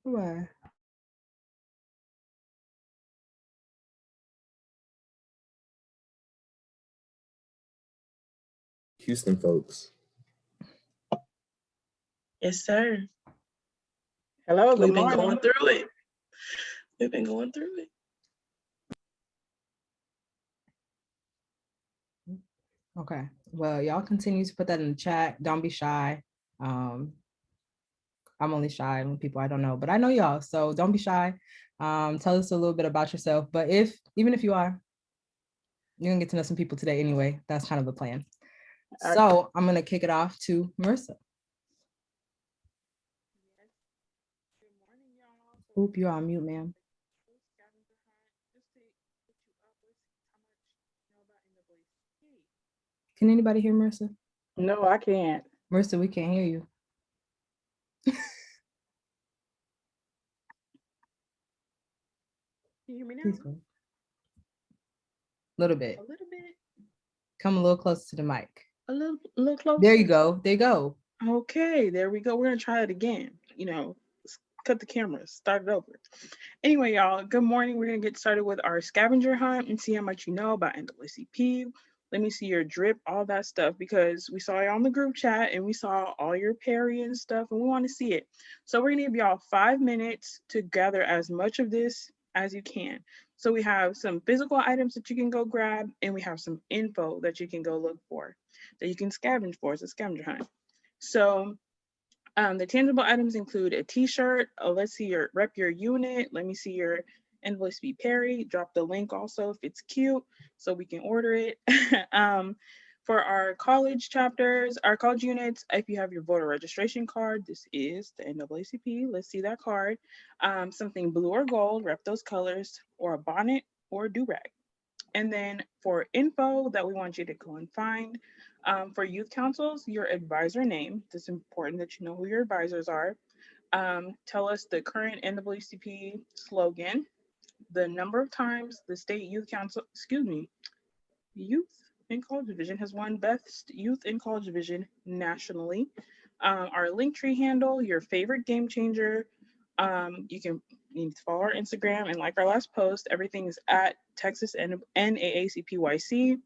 Why? Houston folks. Yes, sir. Hello, We've good been morning. going through it. We've been going through it. Okay. Well, y'all continue to put that in the chat. Don't be shy. I'm only shy when people I don't know, but I know y'all, so don't be shy. Tell us a little bit about yourself. But even if you are, you're gonna get to know some people today anyway. That's kind of the plan. So I'm gonna kick it off to Marissa. Oop, you're on mute, ma'am. Can anybody hear Marissa? No, I can't. Marissa, we can't hear you. Can you hear me now? Please go. Little bit. A little bit. Come a little closer to the mic. A little closer. There you go. There you go. Okay, there we go. We're gonna try it again. Cut the camera, start it over. Anyway, y'all, good morning. We're gonna get started with our scavenger hunt and see how much you know about NAACP. Let me see your drip, all that stuff, because we saw you on the group chat and we saw all your Perry and stuff, and we want to see it. So we're gonna give y'all 5 minutes to gather as much of this as you can. So we have some physical items that you can go grab, and we have some info that you can go look for, that you can scavenge for. It's a scavenger hunt. So the tangible items include a t-shirt. Let's see your rep your unit. Let me see your NAACP Perry. Drop the link also if it's cute so we can order it. For our college chapters, our college units, if you have your voter registration card, this is the NAACP. Let's see that card. Something blue or gold, rep those colors, or a bonnet or a do-rag. And then for info that we want you to go and find, for youth councils, your advisor name. It's important that you know who your advisors are. Tell us the current NAACP slogan, the number of times the state youth council, youth in college division has won best youth in college division nationally. Our Linktree handle, your favorite game changer. You need to follow our Instagram and like our last post. Everything is at Texas NAACPYC.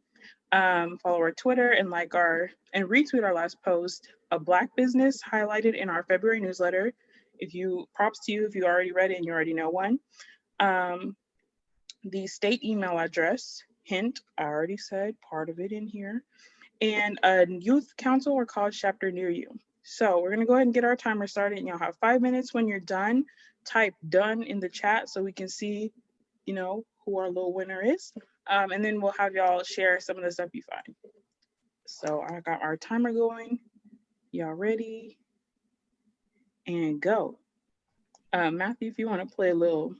Follow our Twitter and retweet our last post. A Black business highlighted in our February newsletter. Props to you if you already read it and you already know one. The state email address, hint, I already said part of it in here, and a youth council or college chapter near you. So we're gonna go ahead and get our timer started, and you'll have 5 minutes. When you're done, type done in the chat so we can see, who our little winner is. And then we'll have y'all share some of the stuff you find. So I got our timer going. Y'all ready? And go. Matthew, if you want to play a little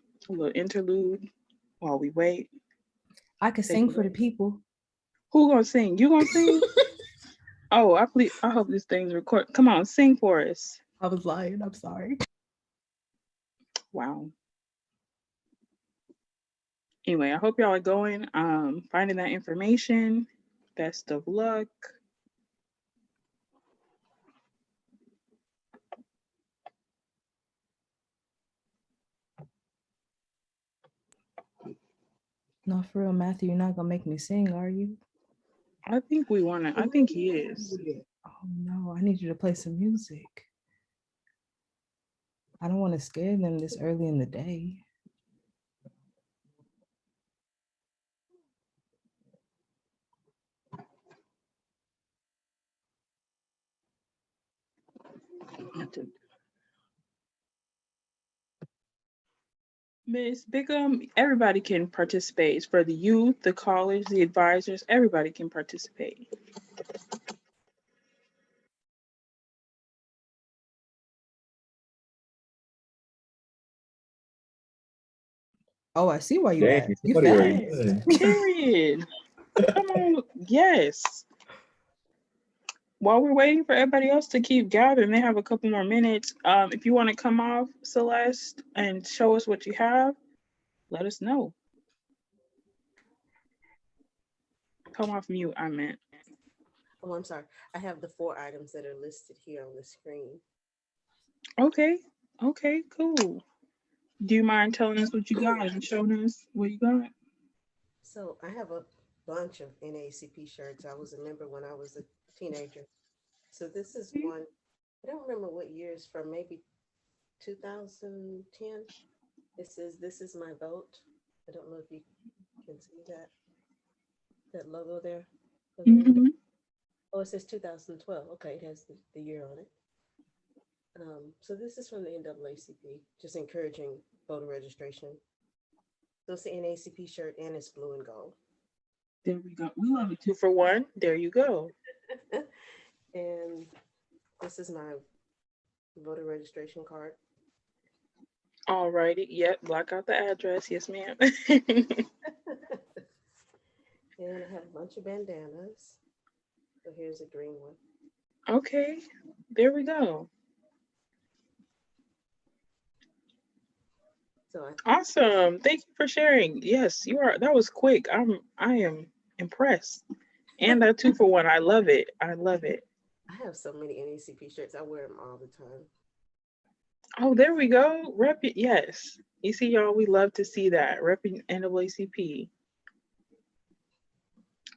interlude while we wait. I could sing for the people. Who gonna sing? You gonna sing? Oh, I hope this thing's recorded. Come on, sing for us. I was lying. I'm sorry. Wow. Anyway, I hope y'all are going, finding that information. Best of luck. No, for real, Matthew, you're not gonna make me sing, are you? I think he is. Oh no, I need you to play some music. I don't want to scare them this early in the day. Miss Bickham, everybody can participate. For the youth, the college, the advisors, everybody can participate. Oh, I see why you Dang, asked. You somebody fast. already Period. Come on. Yes. While we're waiting for everybody else to keep gathering, they have a couple more minutes. If you want to come off, Celeste, and show us what you have, let us know. Come off mute, I meant. Oh, I'm sorry. I have the 4 items that are listed here on the screen. Okay, cool. Do you mind telling us what you got and showing us what you got? So I have a bunch of NAACP shirts. I was a member when I was a teenager. So this is one, I don't remember what years from, maybe 2010. It says, "This is my vote." I don't know if you can see that logo there. Mm-hmm. Oh, it says 2012. Okay, it has the year on it. So this is from the NAACP, just encouraging voter registration. So it's the NAACP shirt and it's blue and gold. There we go. We love a 2-for-1. There you go. And this is my voter registration card. All righty. Yep. Block out the address. Yes, ma'am. And I have a bunch of bandanas. So here's a green one. Okay. There we go. So Awesome. Thank you for sharing. Yes, you are. That was quick. I am impressed. And that 2-for-1. I love it. I love it. I have so many NAACP shirts. I wear them all the time. Oh, there we go. Rep it. Yes. You see, y'all, we love to see that. Repping NAACP.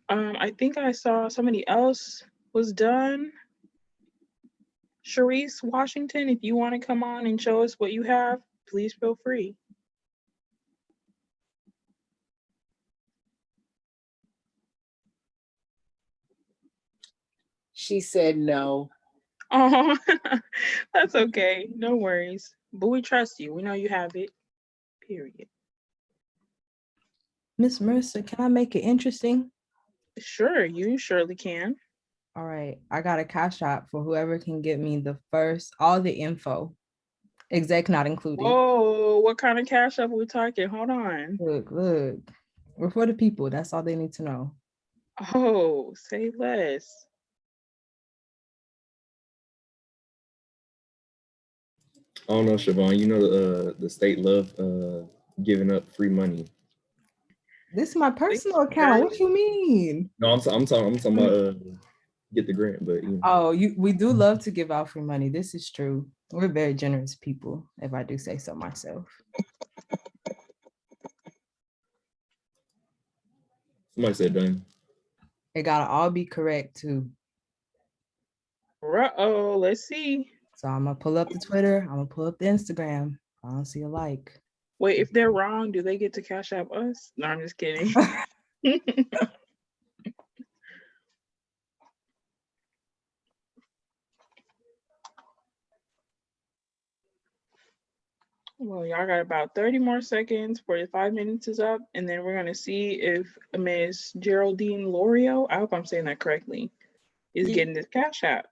I think I saw somebody else was done. Sharice Washington, if you want to come on and show us what you have, please feel free. She said no. Oh, that's okay. No worries. But we trust you. We know you have it. Period. Miss Marissa, can I make it interesting? Sure, you surely can. All right, I got a cash app for whoever can get me all the info, exec not included. Whoa, what kind of cash up are we talking? Hold on. Look, we're for the people. That's all they need to know. Oh, say less. I don't know, Siobhan. You know the state love giving up free money. This is my personal account. What you mean? No, I'm talking about get the grant, but you know. Oh, we do love to give out free money. This is true. We're very generous people, if I do say so myself. Somebody said done. It gotta all be correct too. Uh-oh, let's see. So I'm gonna pull up the Twitter. I'm gonna pull up the Instagram. I don't see a like. Wait, if they're wrong, do they get to cash out us? No, I'm just kidding. Well, y'all got about 30 more seconds. 45 minutes is up, and then we're gonna see if Ms. Geraldine Lorio, I hope I'm saying that correctly, is getting this cash out.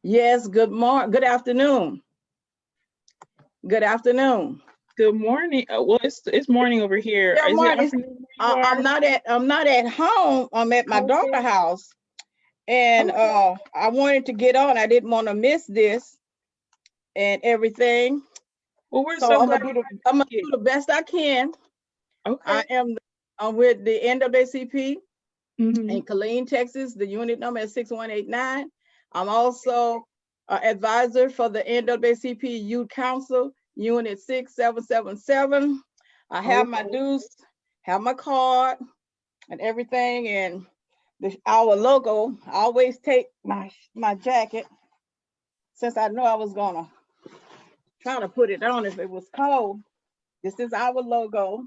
Yes, good afternoon. Good afternoon. Good morning. Well, it's morning over here. Good Is morning. it afternoon where you I'm not at home. I'm at my Okay. daughter's house. And Okay. I wanted to get on. I didn't want to miss this and everything. Well, we're So so I'm glad. gonna do the best I can. Okay. I'm with the NAACP Mhm. in Killeen, Texas. The unit number is 6189. I'm also an advisor for the NAACP Youth Council, Unit 6777. I have my dues, have my card and everything, and our logo. I always take my jacket, since I know I was gonna try to put it on if it was cold. This is our logo.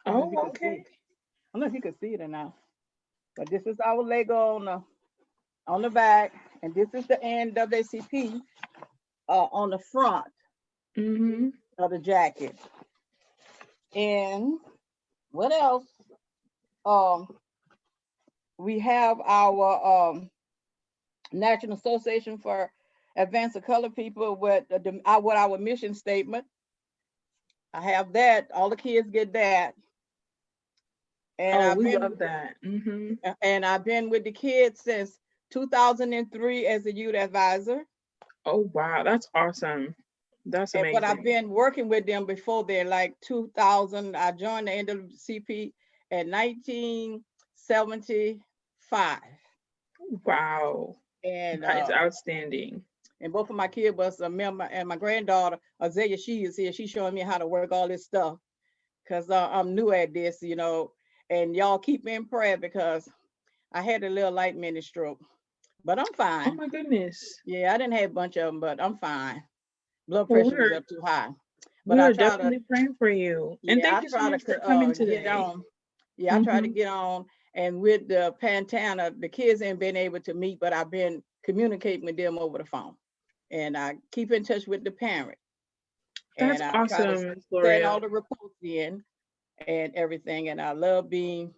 Oh, okay. I don't know if you can see it or not, but this is our logo on the back, and this is the NAACP on the front Mhm. of the jacket. And what else? We have our National Association for Advance of Color People with what our mission statement. I have that. All the kids get that. And we love that. Mhm. And I've been with the kids since 2003 as a youth advisor. Oh, wow, that's awesome. That's amazing. But I've been working with them before then, like 2000. I joined the NAACP in 1975. Wow. And that is outstanding. And both of my kids was a member, and my granddaughter, Azalea, she is here. She's showing me how to work all this stuff because I'm new at this, and y'all keep me in prayer because I had a little light mini stroke, but I'm Oh fine. my goodness. Yeah, I didn't have a bunch of them, but I'm fine. Blood Well, pressure was we're up too high. we But I are try to, definitely praying for you. And yeah, thank I you so try much for to coming get today. on. Yeah, I try to Mhm. get on. And with the Pantana, the kids ain't been able to meet, but I've been communicating with them over the phone. And I keep in touch with the parent. That's And I try to awesome, Miss send Gloria. all the reports in and everything. And I love being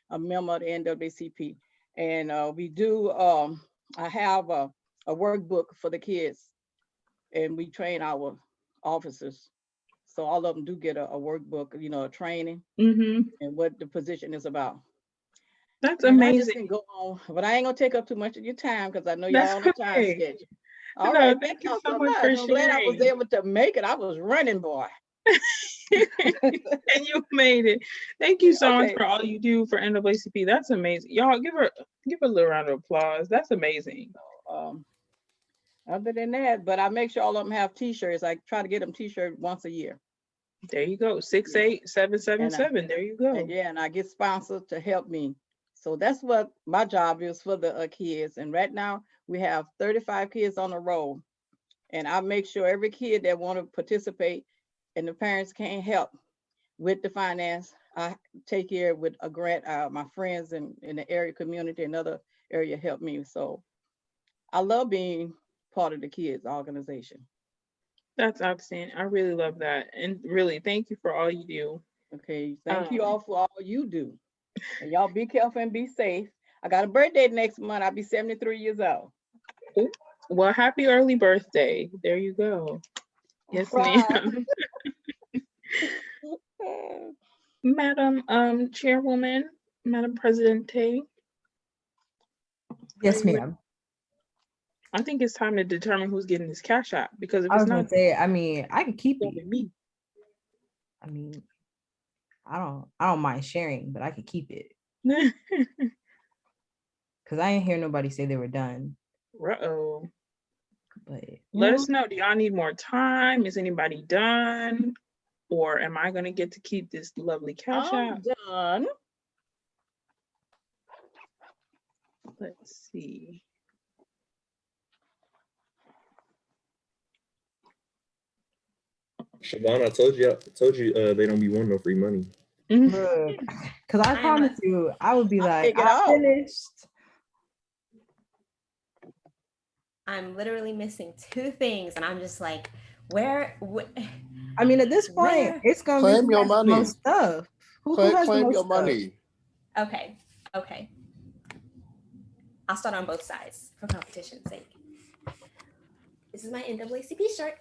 a member of the NAACP. And we do, I have a workbook for the kids, and we train our officers. So all of them do get a workbook, a training Hmm. and what the position is about. That's And I just amazing. can go on, but I ain't gonna take up too much of your time because I know y'all That's on a time okay. schedule. All No, right, thank thank you y'all so so much much. for I'm glad I was sharing. able to make it. I was running, boy. And you made it. Thank you so much Okay. for all you do for NAACP. That's amazing. Y'all give a little round of applause. That's amazing. Um, other than that, but I make sure all of them have T-shirts. I try to get them T-shirt once a year, There you go. Yeah. 68777. There you and go. yeah, and I get sponsors to help me. So that's what my job is for the kids. And right now we have 35 kids on the roll, and I make sure every kid that want to participate, and the parents can't help with the finance, I take care with a grant. My friends in the area community and other area help me. So I love being part of the kids organization. That's outstanding. I really love that. And really, thank you for all you do. Okay, thank you Um, all for all you do. And y'all be careful and be safe. I got a birthday next month. I'll be 73 years old. Ooh, well, happy early birthday. There you go. Yes, Right. ma'am. Madam Chairwoman, Madam Presidente, are Yes, you ready? ma'am. I think it's time to determine who's getting this cash out because if I it's was gonna not, say, I mean, I can keep it's gonna it. be me. I mean, I don't mind sharing, but I could keep it because I ain't hear nobody say they were done. Uh-oh. But Let us know. Do y'all need more time? Is anybody done? Or am I gonna get to keep this lovely cash I'm out? done. Let's see. Siobhan, I told you, they don't be wanting no free money. look, because I I'm promise you, I would be I like, take it I all. finished. I'm literally missing two things, and I'm just like, where? I mean, at this point, Where? it's gonna be Claim who your has the money. most stuff. Who Claim, has the claim most your stuff? money. Okay, okay. I'll start on both sides for competition's sake. This is my NAACP shirt.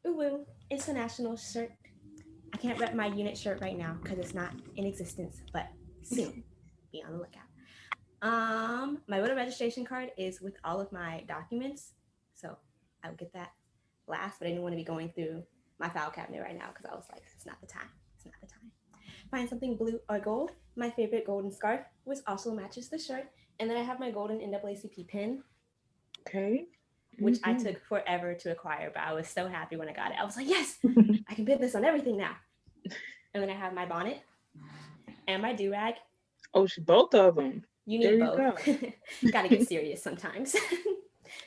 Ooh, woo. It's a national shirt. I can't rep my unit shirt right now because it's not in existence, but soon. Be on the lookout. My voter registration card is with all of my documents, so I will get that last. But I didn't want to be going through my file cabinet right now because I was like, it's not the time. It's not the time. Find something blue or gold. My favorite golden scarf, which also matches the shirt, and then I have my golden NAACP pin, Okay. which I Mhm. took forever to acquire, but I was so happy when I got it. I was like, yes, I can pin this on everything now. And then I have my bonnet and my do-rag. Oh, both of them. You There need you both. go. Gotta get serious sometimes.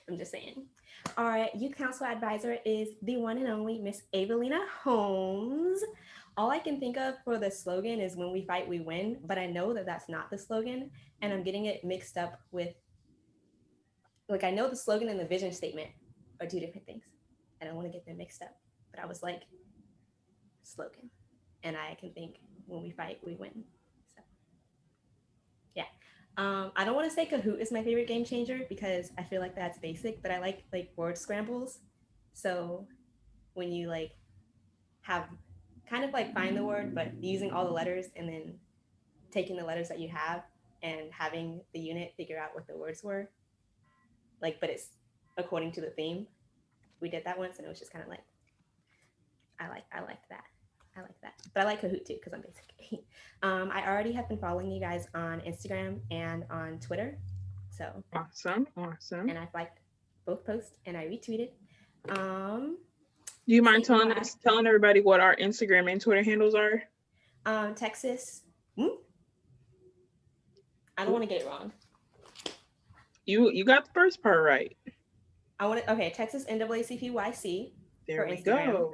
I'm just saying. Our youth council advisor is the one and only Miss Evelina Holmes. All I can think of for the slogan is "When we fight, we win," but I know that that's not the slogan, and I'm getting it mixed up with, like, I know the slogan and the vision statement are two different things. I don't want to get them mixed up, but I was like, slogan, and I can think "When we fight, we win." So, yeah. I don't want to say Kahoot is my favorite game changer because I feel like that's basic, but I like word scrambles. So when you like have kind of like find the word, but using all the letters and then taking the letters that you have and having the unit figure out what the words were, like, but it's according to the theme. We did that once and it was just kind of like, I liked that. I like that. But I like Kahoot too because I'm basic. I already have been following you guys on Instagram and on Twitter. So, Awesome. Awesome. and I've liked both posts and I retweeted. Do you mind Same telling email us, telling everybody what our Instagram and Twitter handles are? Texas. I don't want to get it wrong. You got the first part right. Texas NAACPYC There for we Instagram.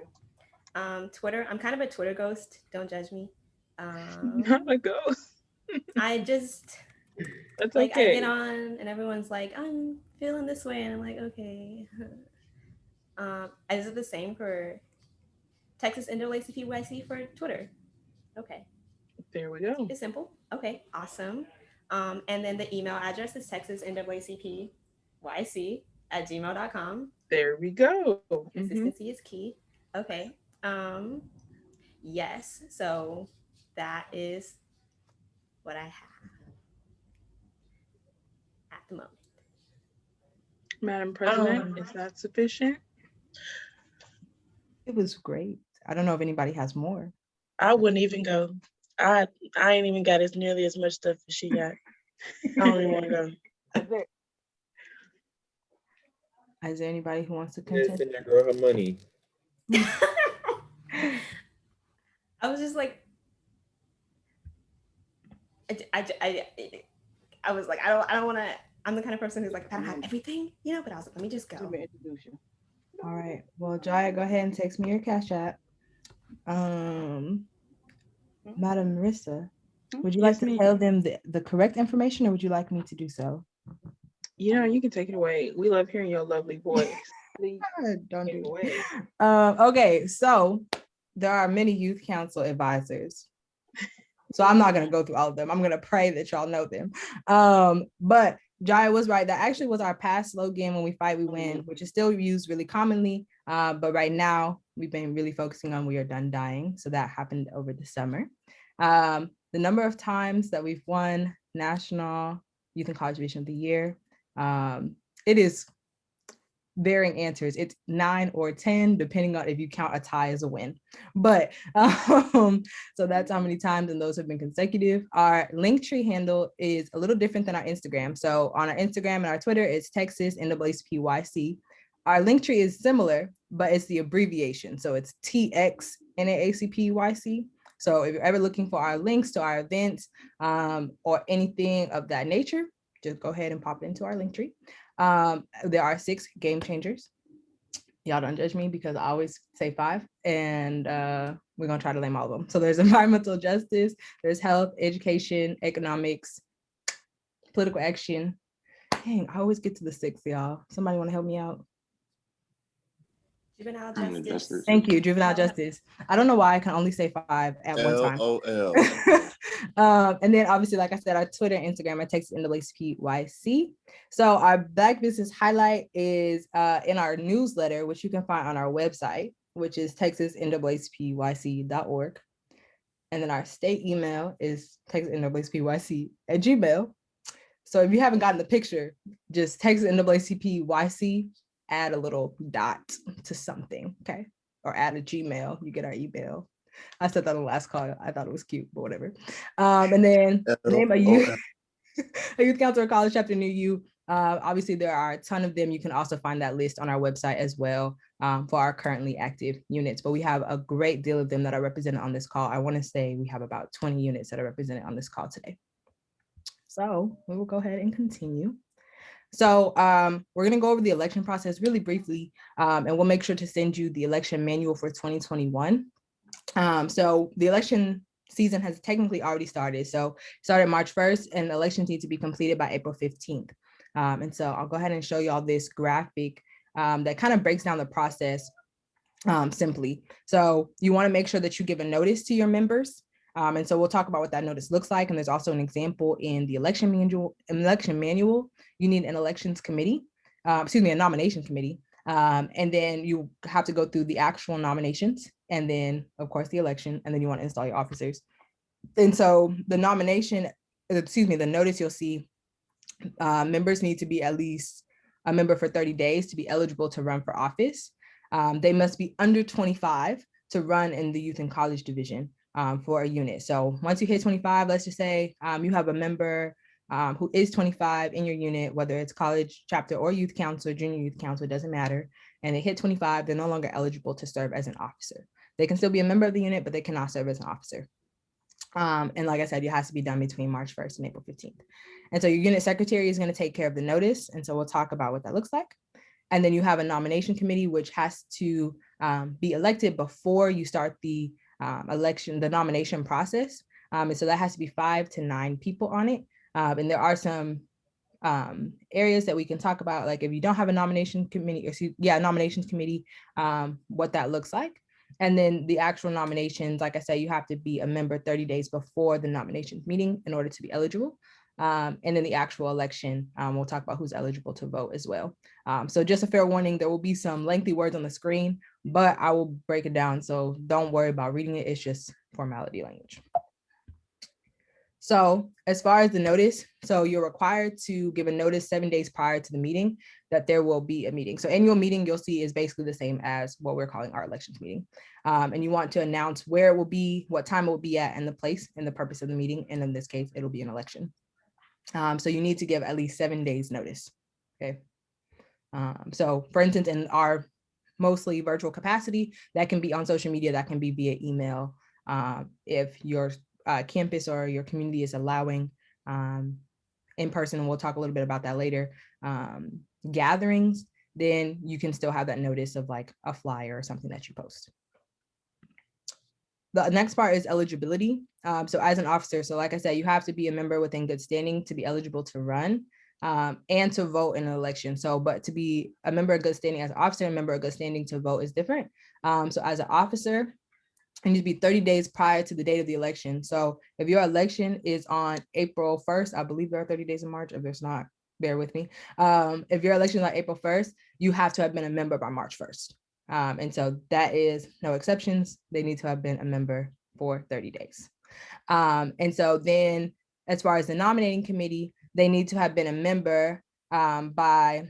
go. Twitter. I'm kind of a Twitter ghost. Don't judge me. Not a ghost. I just That's like I okay. get on and everyone's like, I'm feeling this way, and I'm like, okay. Is it the same for Texas NAACPYC for Twitter? Okay. There we go. Keep it simple. Okay, awesome. And then the email address is texasnaacpyc@gmail.com. There we go. Consistency is key. Okay. Yes. So that is what I have at the moment. Madam President, is that sufficient? It was great. I don't know if anybody has more. I wouldn't even go. I ain't even got as nearly as much stuff as she got. I don't even want to go. Is there anybody who wants to Yes, contest? and that girl her money. I was just like, I was like, I don't want to. I'm the kind of person who's like, I don't have everything, But I was like, let me just go. All right. Well, Jaya, go ahead and text me your Cash App. Madam Marissa, would you like to tell them the correct information, or would you like me to do so? You can take it away. We love hearing your lovely voice. Please Don't take it do away. Okay, so there are many youth council advisors. So I'm not going to go through all of them. I'm going to pray that y'all know them. But Jaya was right. That actually was our past slogan, when we fight, we win, which is still used really commonly. But right now, we've been really focusing on we are done dying. So that happened over the summer. The number of times that we've won National Youth and College Vision of the Year, it is varying answers. It's 9 or 10, depending on if you count a tie as a win. But so that's how many times, and those have been consecutive. Our Linktree handle is a little different than our Instagram. So on our Instagram and our Twitter, it's Texas NAACPYC. Our Linktree is similar, but it's the abbreviation. So it's TX NAACPYC. So if you're ever looking for our links to our events or anything of that nature, just go ahead and pop into our Linktree. There are 6 game changers. Y'all don't judge me because I always say 5, and we're gonna try to name all of them. So there's environmental justice, there's health, education, economics, political action. Dang, I always get to the 6, y'all. Somebody want to help me out? Juvenile justice. Thank you, juvenile justice. I don't know why I can only say 5 at one time. LOL. And then obviously, like I said, our Twitter, Instagram, at Texas NAACPYC. So our Black Business Highlight is in our newsletter, which you can find on our website, which is texasnaacpyc.org. And then our state email is texasnaacpyc@gmail. So if you haven't gotten the picture, just Texas NAACPYC, add a little dot to something, okay? Or add a Gmail, you get our email. I said that on the last call. I thought it was cute, but whatever. And then name a youth council or college chapter near you. Obviously, there are a ton of them. You can also find that list on our website as well for our currently active units. But we have a great deal of them that are represented on this call. I want to say we have about 20 units that are represented on this call today. So we will go ahead and continue. So we're going to go over the election process really briefly, and we'll make sure to send you the election manual for 2021. So the election season has technically already started. So it started March 1st, and elections need to be completed by April 15th. And so I'll go ahead and show you all this graphic that kind of breaks down the process simply. So you want to make sure that you give a notice to your members. And so we'll talk about what that notice looks like. And there's also an example in the election manual. You need an elections committee, a nomination committee. And then you have to go through the actual nominations, and then of course the election, and then you want to install your officers. And so the notice you'll see, members need to be at least a member for 30 days to be eligible to run for office. They must be under 25 to run in the youth and college division for a unit. So once you hit 25, let's just say you have a member who is 25 in your unit, whether it's college chapter or youth council, junior youth council, it doesn't matter, and they hit 25, they're no longer eligible to serve as an officer. They can still be a member of the unit, but they cannot serve as an officer. And like I said, it has to be done between March 1st and April 15th. And so your unit secretary is going to take care of the notice. And so we'll talk about what that looks like. And then you have a nomination committee, which has to be elected before you start the the nomination process. And so that has to be 5 to 9 people on it. And there are some areas that we can talk about, like if you don't have a nomination committee, nominations committee, what that looks like. And then the actual nominations, like I said, you have to be a member 30 days before the nominations meeting in order to be eligible. And then the actual election, we'll talk about who's eligible to vote as well. So just a fair warning, there will be some lengthy words on the screen, but I will break it down. So don't worry about reading it. It's just formality language. So as far as the notice, so you're required to give a notice 7 days prior to the meeting that there will be a meeting. So annual meeting you'll see is basically the same as what we're calling our elections meeting. And you want to announce where it will be, what time it will be at, and the place and the purpose of the meeting. And in this case, it'll be an election. So you need to give at least 7 days notice, okay? So for instance, in our mostly virtual capacity, that can be on social media, that can be via email. If your campus or your community is allowing in person, and we'll talk a little bit about that later, gatherings, then you can still have that notice of like a flyer or something that you post. The next part is eligibility. So as an officer, so like I said, you have to be a member within good standing to be eligible to run and to vote in an election. So, but to be a member of good standing as an officer, a member of good standing to vote is different. So as an officer, it needs to be 30 days prior to the date of the election. So if your election is on April 1st, I believe there are 30 days in March. If there's not, bear with me. If your election is on April 1st, you have to have been a member by March 1st. And so that is no exceptions. They need to have been a member for 30 days. And so then as far as the nominating committee, they need to have been a member by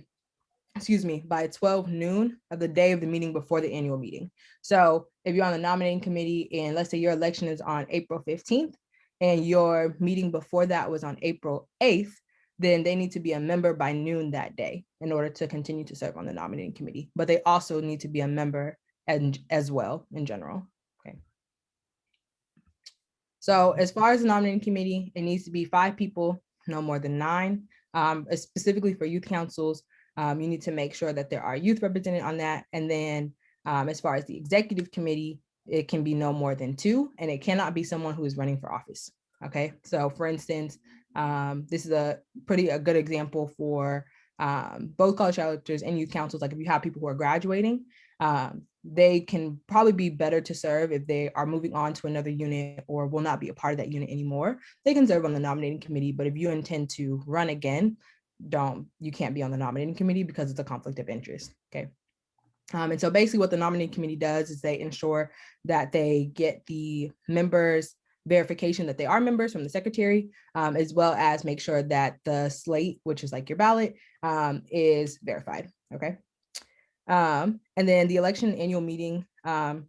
12 noon of the day of the meeting before the annual meeting. So if you're on the nominating committee and let's say your election is on April 15th and your meeting before that was on April 8th, then they need to be a member by noon that day in order to continue to serve on the nominating committee. But they also need to be a member as well in general. Okay. So as far as the nominating committee, it needs to be 5 people, no more than 9. Specifically for youth councils, you need to make sure that there are youth represented on that. And then as far as the executive committee, it can be no more than 2, and it cannot be someone who is running for office. Okay, so for instance, this is a good example for both college electors and youth councils. Like if you have people who are graduating, they can probably be better to serve if they are moving on to another unit or will not be a part of that unit anymore. They can serve on the nominating committee, but if you intend to run again, you can't be on the nominating committee because it's a conflict of interest. Okay. And so basically what the nominating committee does is they ensure that they get the members verification that they are members from the secretary, as well as make sure that the slate, which is like your ballot, is verified. Okay. And then the election and annual meeting are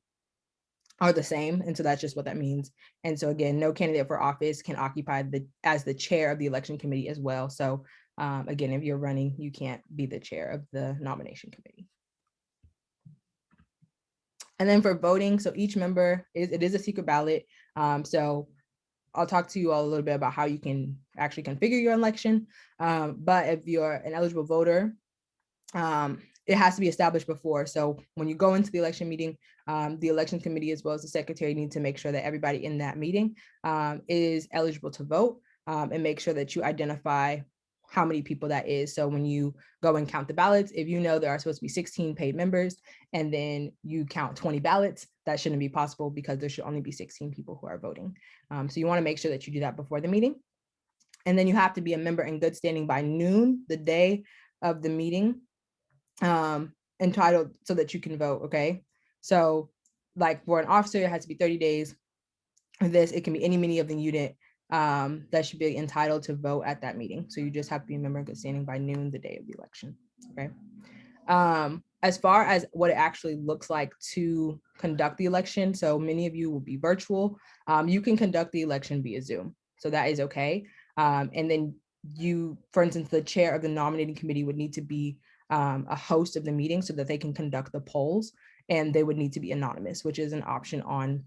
the same. And so that's just what that means. And so again, no candidate for office can occupy as the chair of the election committee as well. So again, if you're running, you can't be the chair of the nomination committee. And then for voting, so each member it is a secret ballot. So I'll talk to you all a little bit about how you can actually configure your election. But if you're an eligible voter, it has to be established before. So when you go into the election meeting, the election committee as well as the secretary need to make sure that everybody in that meeting is eligible to vote, and make sure that you identify how many people that is. So when you go and count the ballots, if you know there are supposed to be 16 paid members and then you count 20 ballots, that shouldn't be possible because there should only be 16 people who are voting. So you want to make sure that you do that before the meeting. And then you have to be a member in good standing by noon, the day of the meeting, entitled so that you can vote. Okay. So like for an officer, it has to be 30 days. For this, it can be any of the unit that should be entitled to vote at that meeting. So you just have to be a member in good standing by noon the day of the election. Okay. As far as what it actually looks like to conduct the election, so many of you will be virtual. You can conduct the election via Zoom. So that is okay. And then for instance, the chair of the nominating committee would need to be a host of the meeting so that they can conduct the polls, and they would need to be anonymous, which is an option on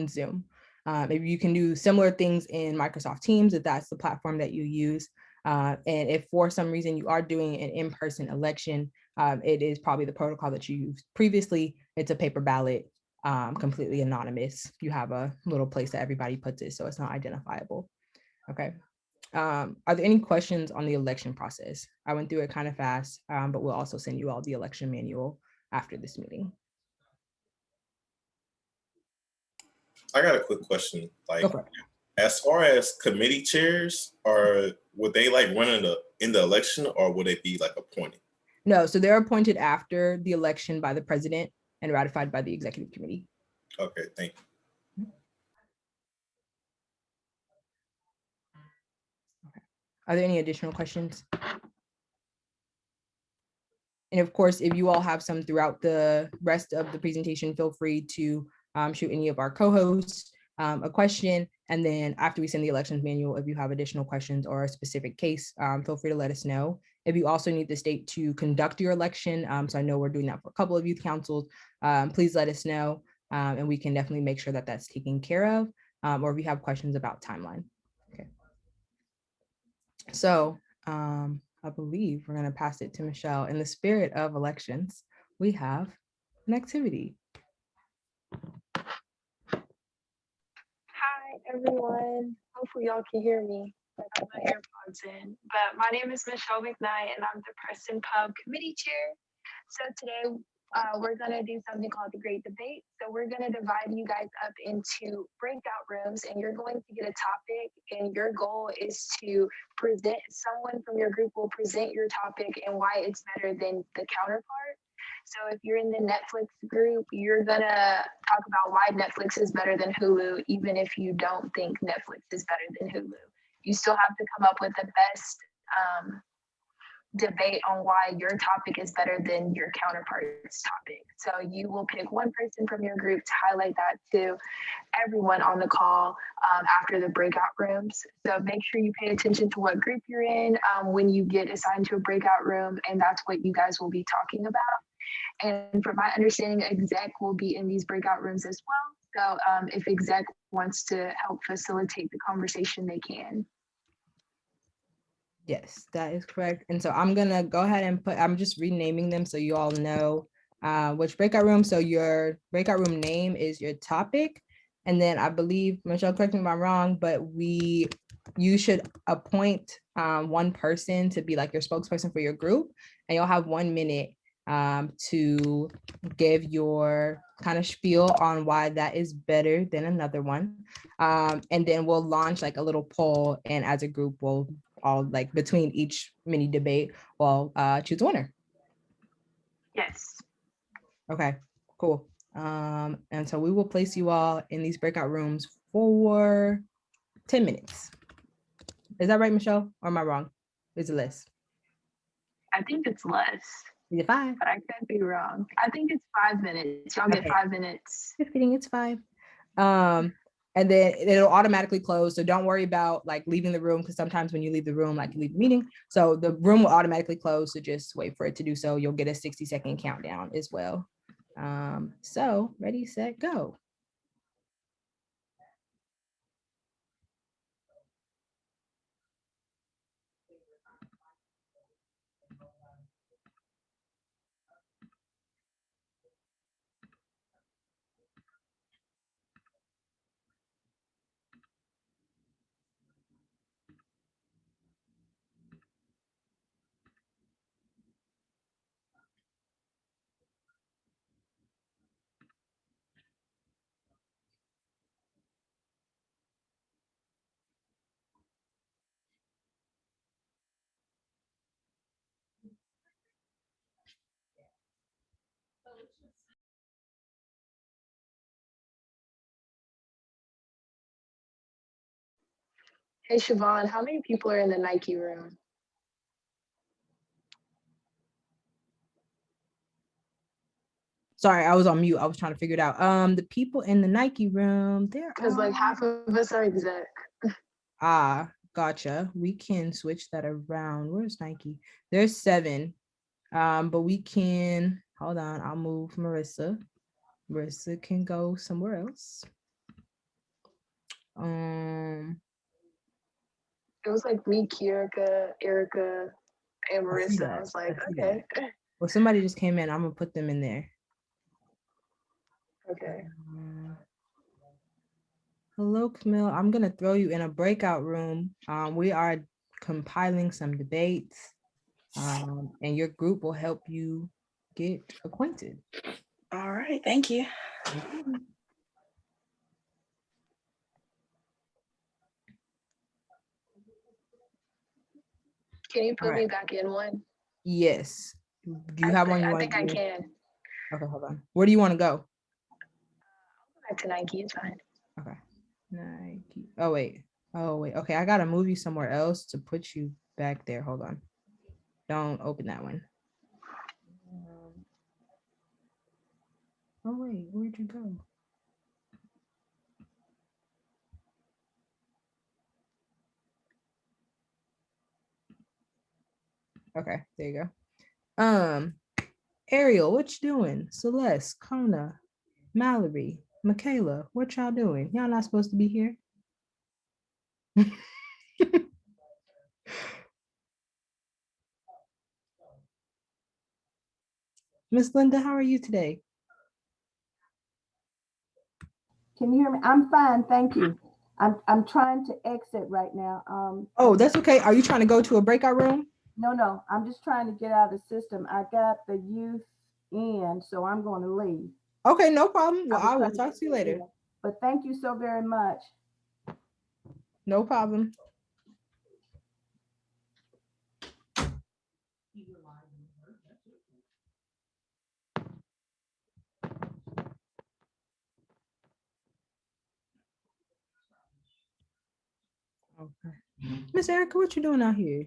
Zoom. Maybe you can do similar things in Microsoft Teams if that's the platform that you use. And if for some reason you are doing an in-person election, it is probably the protocol that you used previously. It's a paper ballot, completely anonymous. You have a little place that everybody puts it, so it's not identifiable. Okay. Are there any questions on the election process? I went through it kind of fast, but we'll also send you all the election manual after this meeting. I got a quick question. Like, Go for it. as far as committee chairs, would they like run in the election, or would they be like appointed? No, so they're appointed after the election by the president and ratified by the executive committee. Okay, thank you. Okay. Are there any additional questions? And of course, if you all have some throughout the rest of the presentation, feel free to shoot any of our co-hosts a question. And then after we send the elections manual, if you have additional questions or a specific case, feel free to let us know. If you also need the state to conduct your election, so I know we're doing that for a couple of youth councils, please let us know, and we can definitely make sure that that's taken care of, or if you have questions about timeline. Okay. So I believe we're going to pass it to Michelle. In the spirit of elections, we have an activity. Hi, everyone. Hopefully y'all can hear me. I got my AirPods in. But my name is Michelle McKnight, and I'm the Preston Pub Committee Chair. So today we're going to do something called the Great Debate. So we're going to divide you guys up into breakout rooms, and you're going to get a topic, and your goal is to present, someone from your group will present your topic and why it's better than the counterpart. So if you're in the Netflix group, you're gonna talk about why Netflix is better than Hulu, even if you don't think Netflix is better than Hulu. You still have to come up with the best debate on why your topic is better than your counterpart's topic. So you will pick one person from your group to highlight that to everyone on the call after the breakout rooms. So make sure you pay attention to what group you're in when you get assigned to a breakout room, and that's what you guys will be talking about. And from my understanding, exec will be in these breakout rooms as well. So if exec wants to help facilitate the conversation, they can. Yes, that is correct. And so I'm gonna go ahead and I'm just renaming them so you all know which breakout room. So your breakout room name is your topic. And then I believe, Michelle, correct me if I'm wrong, but you should appoint one person to be like your spokesperson for your group, and you'll have 1 minute to give your kind of spiel on why that is better than another one. And then we'll launch like a little poll, and as a group, we'll all like between each mini debate, we'll choose a winner. Yes. Okay, cool. And so we will place you all in these breakout rooms for 10 minutes. Is that right, Michelle? Or am I wrong? Is it less? I think it's less. Is it 5? But I could be wrong. I think it's 5 minutes. Y'all get 5 minutes. Just kidding, it's 5. And then it'll automatically close. So don't worry about like leaving the room, because sometimes when you leave the room, like you leave the meeting. So the room will automatically close. So just wait for it to do so. You'll get a 60-second countdown as well. So ready, set, go. Hey, Siobhan, how many people are in the Nike room? Sorry, I was on mute. I was trying to figure it out. The people in the Nike room, there Because like half of us are exec. got gotcha. We can switch that around. Where's Nike? There's 7. But we can, hold on, I'll move Marissa. Marissa can go somewhere else. It was like me, Kierica, Erica, and I see Marissa. I that. was like, I see okay, Well, somebody just came in. I'm gonna put them in there. okay. Hello, Camille. I'm gonna throw you in a breakout room. We are compiling some debates, and your group will help you get acquainted. All right, thank you. Can you All put me right. back in one? Yes. Do you have one you I want think to I do? can. Okay, hold on. Where do you want to go? Back to Nike, it's fine. Okay. Nike. Oh wait. Okay, I gotta move you somewhere else to put you back there. Hold on. Don't open that one. Oh wait, where'd you go? Okay, there you go. Ariel, what you doing? Celeste, Kona, Mallory, Michaela, what y'all doing? Y'all not supposed to be here. Miss Linda, how are you today? Can you hear me? I'm fine, thank you. I'm trying to exit right now. Oh, that's okay. Are you trying to go to a breakout room? No, I'm just trying to get out of the system. I got the youth in, so I'm going to leave. Okay, no problem. Well, I will trying to talk to you later. But thank you so very much. No problem. Okay. Miss Erica, what you doing out here?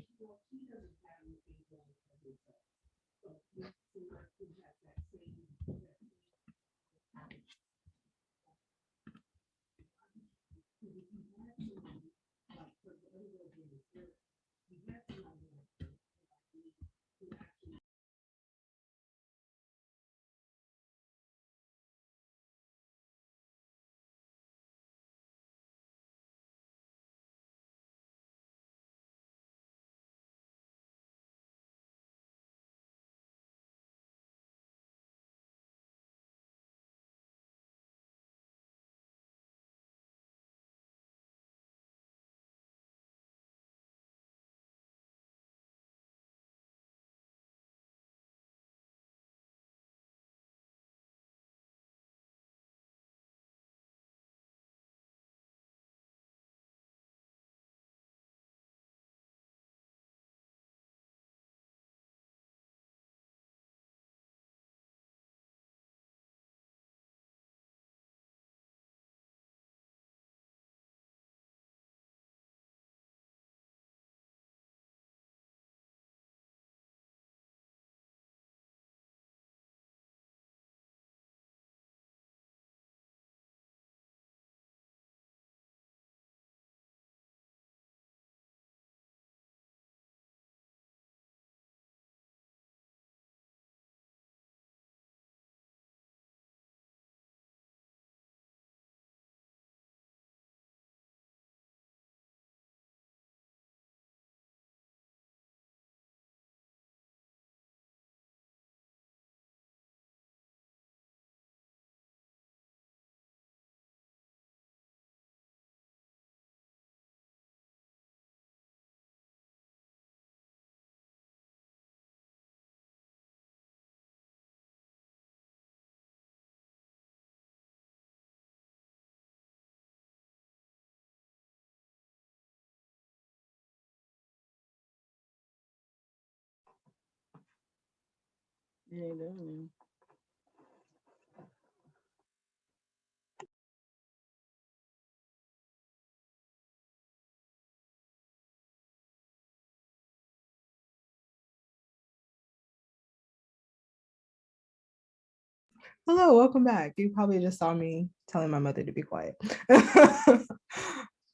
Hello, welcome back. You probably just saw me telling my mother to be quiet.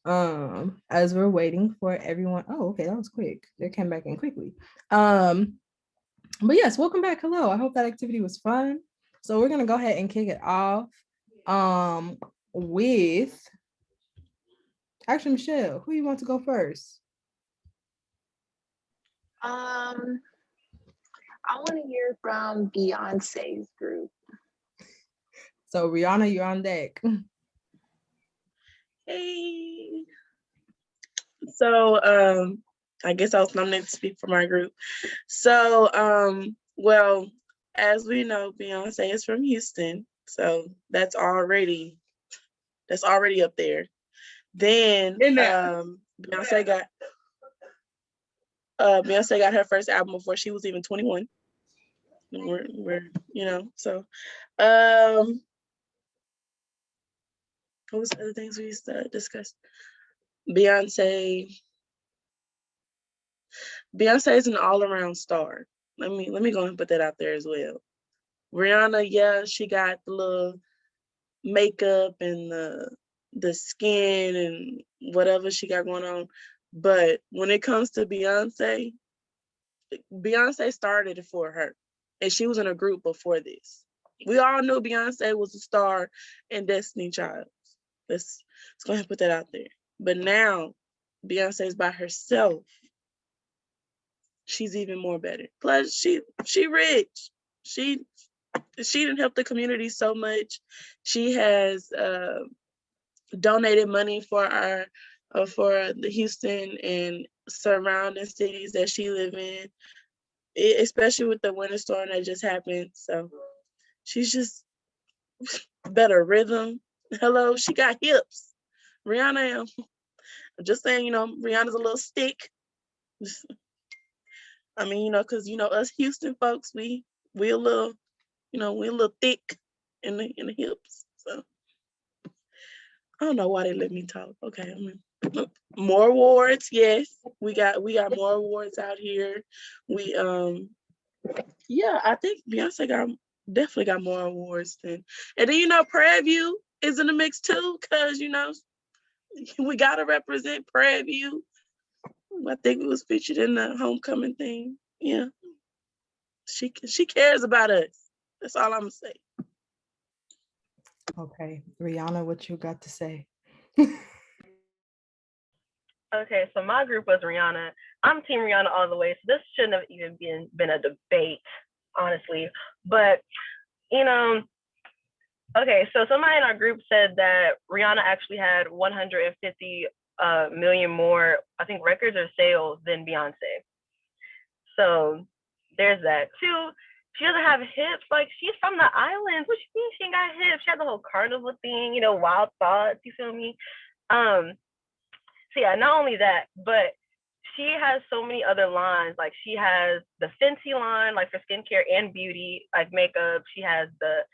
As we're waiting for everyone. Oh, okay, that was quick. They came back in quickly. But yes, welcome back. Hello. I hope that activity was fun. So we're gonna go ahead and kick it off with actually Michelle, who you want to go first? I want to hear from Beyonce's group. So Rihanna, you're on deck. Hey. So I guess I was nominated to speak for my group. So well, as we know, Beyonce is from Houston. So that's already up there. Then In there. Beyonce got her first album before she was even 21. We're so what was the other things we used to discuss? Beyonce is an all-around star. Let me go and put that out there as well. Rihanna, yeah, she got the little makeup and the skin and whatever she got going on. But when it comes to Beyonce started it for her. And she was in a group before this. We all knew Beyonce was a star in Destiny Child. Let's go ahead and put that out there. But now Beyonce's by herself. She's even more better. Plus, she rich. She didn't help the community so much. She has donated money for the Houston and surrounding cities that she live in, especially with the winter storm that just happened. So she's just better rhythm. Hello, she got hips. Rihanna, I'm just saying, Rihanna's a little stick. I mean, because us Houston folks, we a little, we a little thick in the hips. So I don't know why they let me talk. Okay, more awards, yes. We got more awards out here. We yeah, I think Beyonce definitely got more awards than, and then Prairie View is in the mix too, because we gotta represent Prairie View. I think it was featured in the homecoming thing. Yeah. She cares about us. That's all I'm gonna say. Okay, Rihanna, what you got to say? Okay, so my group was Rihanna. I'm Team Rihanna all the way, so this shouldn't have even been a debate, honestly. But okay, so somebody in our group said that Rihanna actually had 150 million more, I think, records or sales than Beyonce. So there's that. Two, she doesn't have hips. Like, she's from the islands. What you mean she ain't got hips? She had the whole carnival thing, Wild Thoughts, you feel me? So yeah, not only that, but she has so many other lines. Like, she has the Fenty line, like for skincare and beauty, like makeup. She has the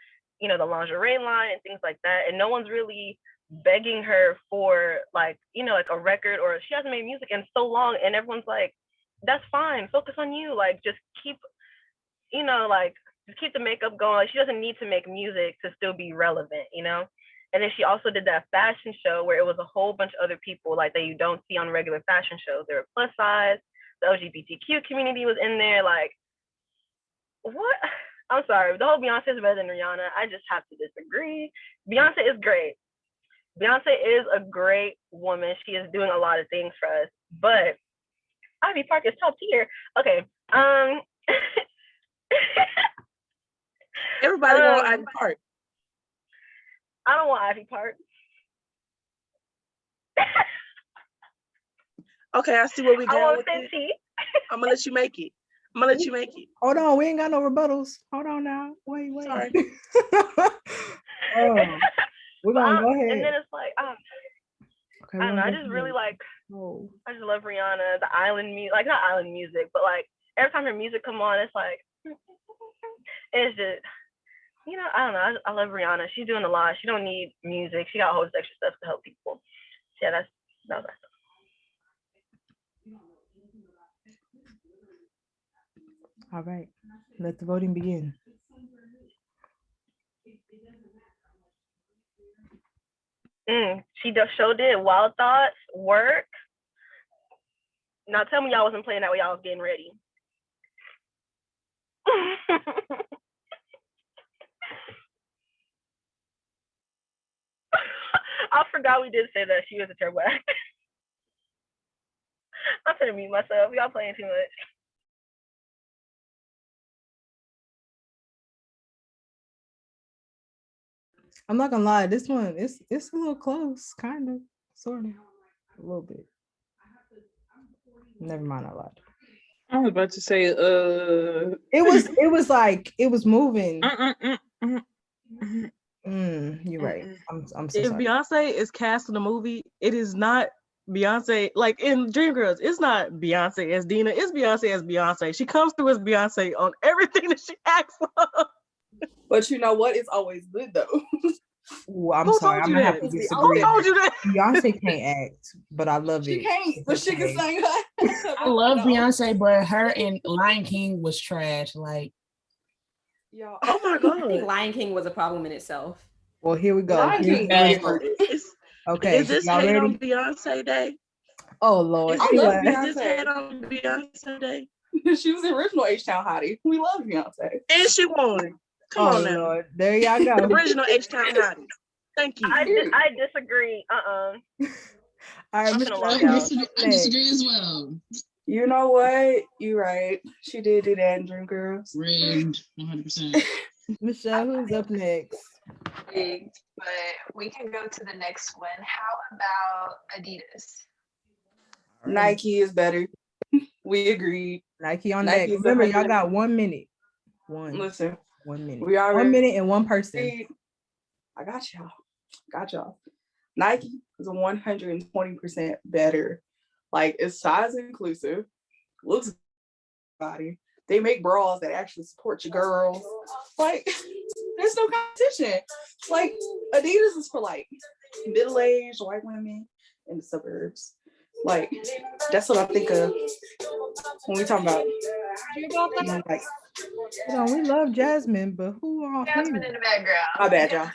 lingerie line and things like that. And no one's really begging her for like a record, or she hasn't made music in so long. And everyone's like, that's fine. Focus on you. Like, just keep, just keep the makeup going. Like, she doesn't need to make music to still be relevant, And then she also did that fashion show where it was a whole bunch of other people like that you don't see on regular fashion shows. They were plus size. The LGBTQ community was in there. Like, what? I'm sorry. The whole Beyonce is better than Rihanna. I just have to disagree. Beyonce is great. Beyonce is a great woman. She is doing a lot of things for us. But Ivy Park is top tier. Okay. Everybody want Ivy Park. I don't want Ivy Park. Okay, I see where we going. I want Fenty. I'm gonna let you make it. Hold on, we ain't got no rebuttals. Hold on now. Wait. Sorry. We're gonna go ahead. And then it's like, okay, I don't know. I just really like. I just love Rihanna. The island music, like not island music, but like every time her music come on, it's like, it's just, I don't know. I love Rihanna. She's doing a lot. She don't need music. She got a whole bunch of extra stuff to help people. Yeah, that was that. All right, let the voting begin. She just showed it. Wild Thoughts, Work. Now tell me y'all wasn't playing that while y'all was getting ready. I forgot we did say that she was a terrible actor. I'm gonna mute myself. Y'all playing too much. I'm not gonna lie, this one it's a little close, kind of, sort of, a little bit. Never mind, I lied. I was about to say, It was like it was moving. You're right. I'm so If sorry. Beyonce is cast in the movie, it is not Beyonce. Like in Dreamgirls, it's not Beyonce as Dina. It's Beyonce as Beyonce. She comes through as Beyonce on everything that she acts on. But you know what? It's always good though. Ooh, I'm Who sorry. told I'm you gonna have that? to Who disagree. told you that? Beyonce can't act, but I love She it. can't, but she can Okay. sing. I love Beyonce, but her and Lion King was trash. Like, Y'all. Oh my I think god. Lion King was a problem in itself. Well, here we go. Lion Here's King the was next good. one. Okay, Is this y'all hate on ready? Beyonce Day? Oh Lord. Is I she love laughed. this hate on Beyonce Day? She was the original H-Town hottie. We love Beyonce. And she won. Come Oh on now. Lord. There y'all go. Original H-Town hottie. Thank you. I disagree. All right, I'm Miss finna log Bell, out. who's up I next? disagree as well. You know what? You're right. She did do that in Dreamgirls. Rigged, 100%. Michelle, who's up next? Big, but we can go to the next one. How about Adidas? All right. Nike is better. We agreed. Nike on Nike deck. is Remember, y'all 100. got 1 minute. Listen, 1 minute. we already 1 minute and one person. agreed. I got y'all. Got y'all. Nike is 120% better. Like, it's size inclusive, looks good body. They make bras that actually support your girls. Like, there's no competition. Like, Adidas is for like middle-aged white women in the suburbs. Like, that's what I think of when we talk about like, Hold on, we love Jasmine, but who are Jasmine in the background. my bad, y'all.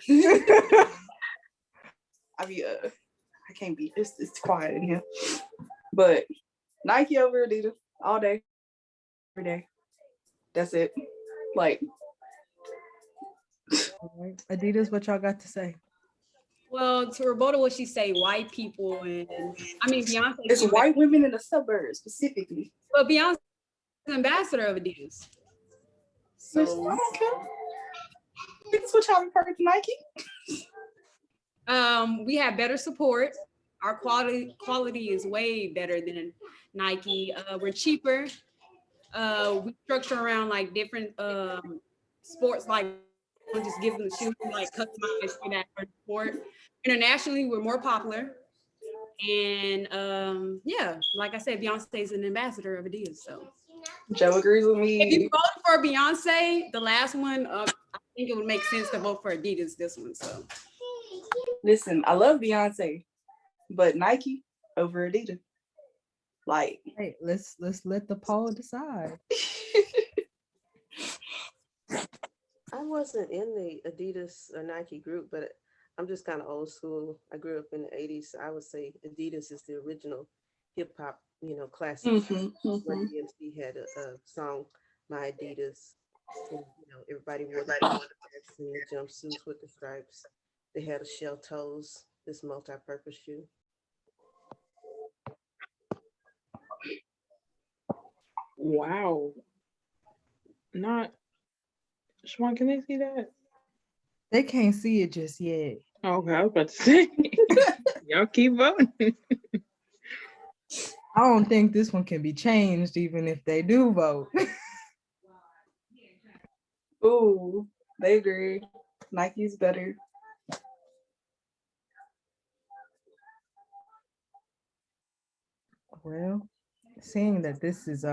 I mean, I can't be. It's quiet in here. But Nike over Adidas all day, every day. That's it. Like, Adidas, what y'all got to say? Well, to rebuttal what she say, white people and I mean Beyonce. it's white women in the suburbs specifically. But Beyonce is ambassador of Adidas. So I So don't care. It's what y'all refer to Nike. we have better support. Our quality is way better than Nike. We're cheaper. We structure around like different sports, like we'll just give them the shoes like customized for that sport. Internationally, we're more popular. And yeah, like I said, Beyonce is an ambassador of Adidas. So Joe agrees with if you me. voted for Beyonce, the last one, I think it would make sense to vote for Adidas this one. So Listen, I love Beyonce, but Nike over Adidas. Like, Hey, let's let the poll decide. I wasn't in the Adidas or Nike group, but I'm just kind of old school. I grew up in the 80s. So I would say Adidas is the original hip hop, classic. Run DMC had a song, My Adidas. And, everybody wore the hats and the jumpsuits with the stripes. They had a shell toes, this multi-purpose shoe. Wow. Not. Siobhan, can they see that? They can't see it just yet. Okay, I was about to say. Y'all keep voting. I don't think this one can be changed, even if they do vote. ooh, they agree. Nike's better. Well, seeing that this is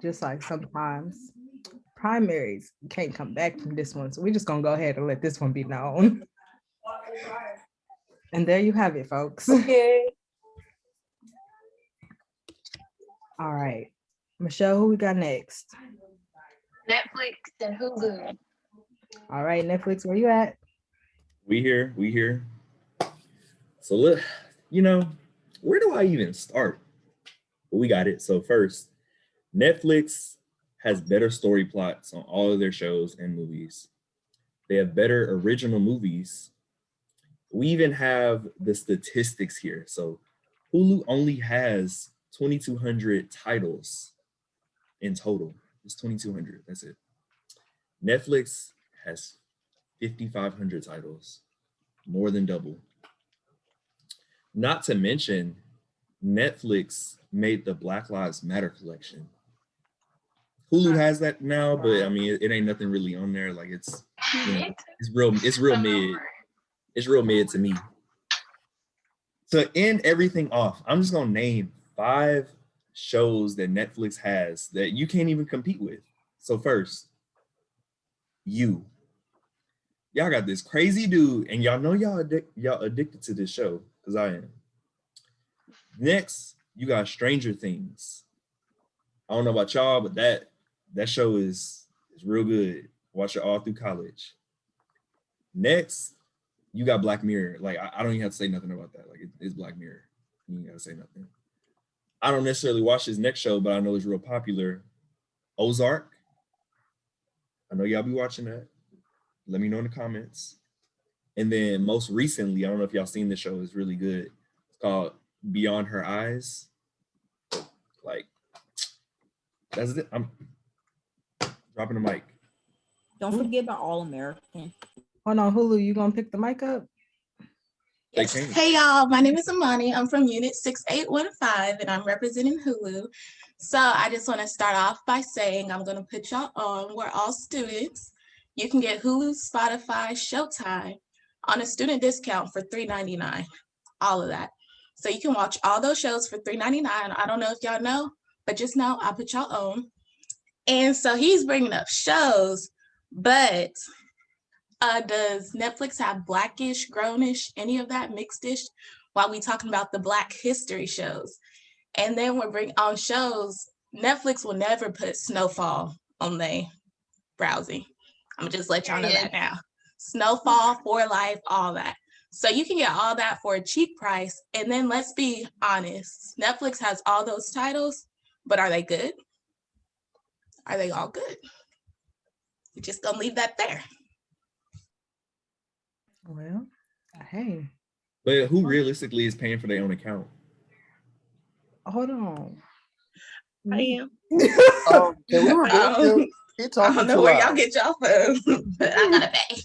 just like sometimes primaries can't come back from this one, so we're just gonna go ahead and let this one be known. And there you have it, folks. Okay. All right, Michelle, who we got next? Netflix and Hulu. All right, Netflix, where you at? We here. So look, you know, where do I even start? But we got it. So first, Netflix has better story plots on all of their shows and movies. They have better original movies. We even have the statistics here. So Hulu only has 2,200 titles in total. It's 2,200. That's it. Netflix has 5,500 titles, more than double. Not to mention, Netflix made the Black Lives Matter collection. Hulu has that now, but I mean, it ain't nothing really on there. Like it's, you know, it's real mid. It's real mid to me. To end everything off, I'm just gonna name 5 shows that Netflix has that you can't even compete with. So first, y'all got this crazy dude, and y'all know y'all addicted to this show because I am. Next, you got Stranger Things. I don't know about y'all, but that show is real good. Watch it all through college. Next, you got Black Mirror. Like I don't even have to say nothing about that. Like it's Black Mirror. You ain't gotta say nothing. I don't necessarily watch this next show, but I know it's real popular. Ozark. I know y'all be watching that. Let me know in the comments. And then most recently, I don't know if y'all seen this show, it's really good. It's called Beyond Her Eyes. Like, that's it. I'm dropping the mic. Don't forget about All American. Hold on, Hulu, you gonna pick the mic up? Yes. Hey y'all, my name is Amani. I'm from Unit 6815 and I'm representing Hulu. So I just want to start off by saying I'm going to put y'all on. We're all students. You can get Hulu, Spotify, Showtime on a student discount for $3.99. All of that. So you can watch all those shows for $3.99. I don't know if y'all know, but just know I put y'all on. And so he's bringing up shows, but does Netflix have Blackish, Grownish, any of that mixed-ish? While we talking about the Black history shows. And then we're bringing on shows. Netflix will never put Snowfall on their browsing. I'm gonna just let y'all know that now. Snowfall, For Life, all that. So you can get all that for a cheap price. And then let's be honest, Netflix has all those titles, but are they good? Are they all good? We're just gonna leave that there. Well, hey. But who realistically is paying for their own account? Hold on. I am. Can we rebuke him? He talking I don't know too where loud. y'all get y'all from, but I gotta pay.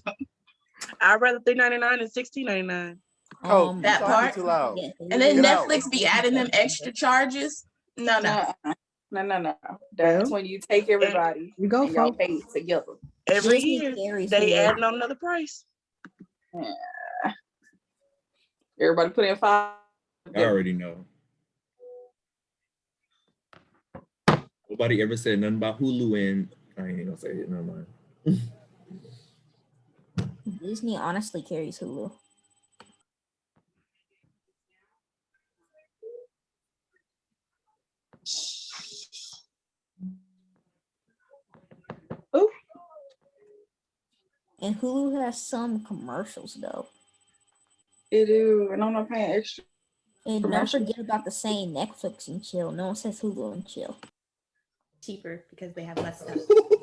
I'd rather $3.99 than $16.99. Oh, That talking part. too loud. And then Get out. Netflix be adding them extra charges. No. No. That's when you take everybody you go, and y'all folks. pay together. Every Disney year, carries they Hulu. adding on another price. Yeah. Everybody put in 5. I already know. Nobody ever said nothing about Hulu, and I ain't gonna say it. Never mind. Disney honestly carries Hulu. Ooh. And Hulu has some commercials though. It do, and I'm not paying extra. And don't Commercial. forget about the saying Netflix and chill. No one says Hulu and chill. Cheaper because they have less stuff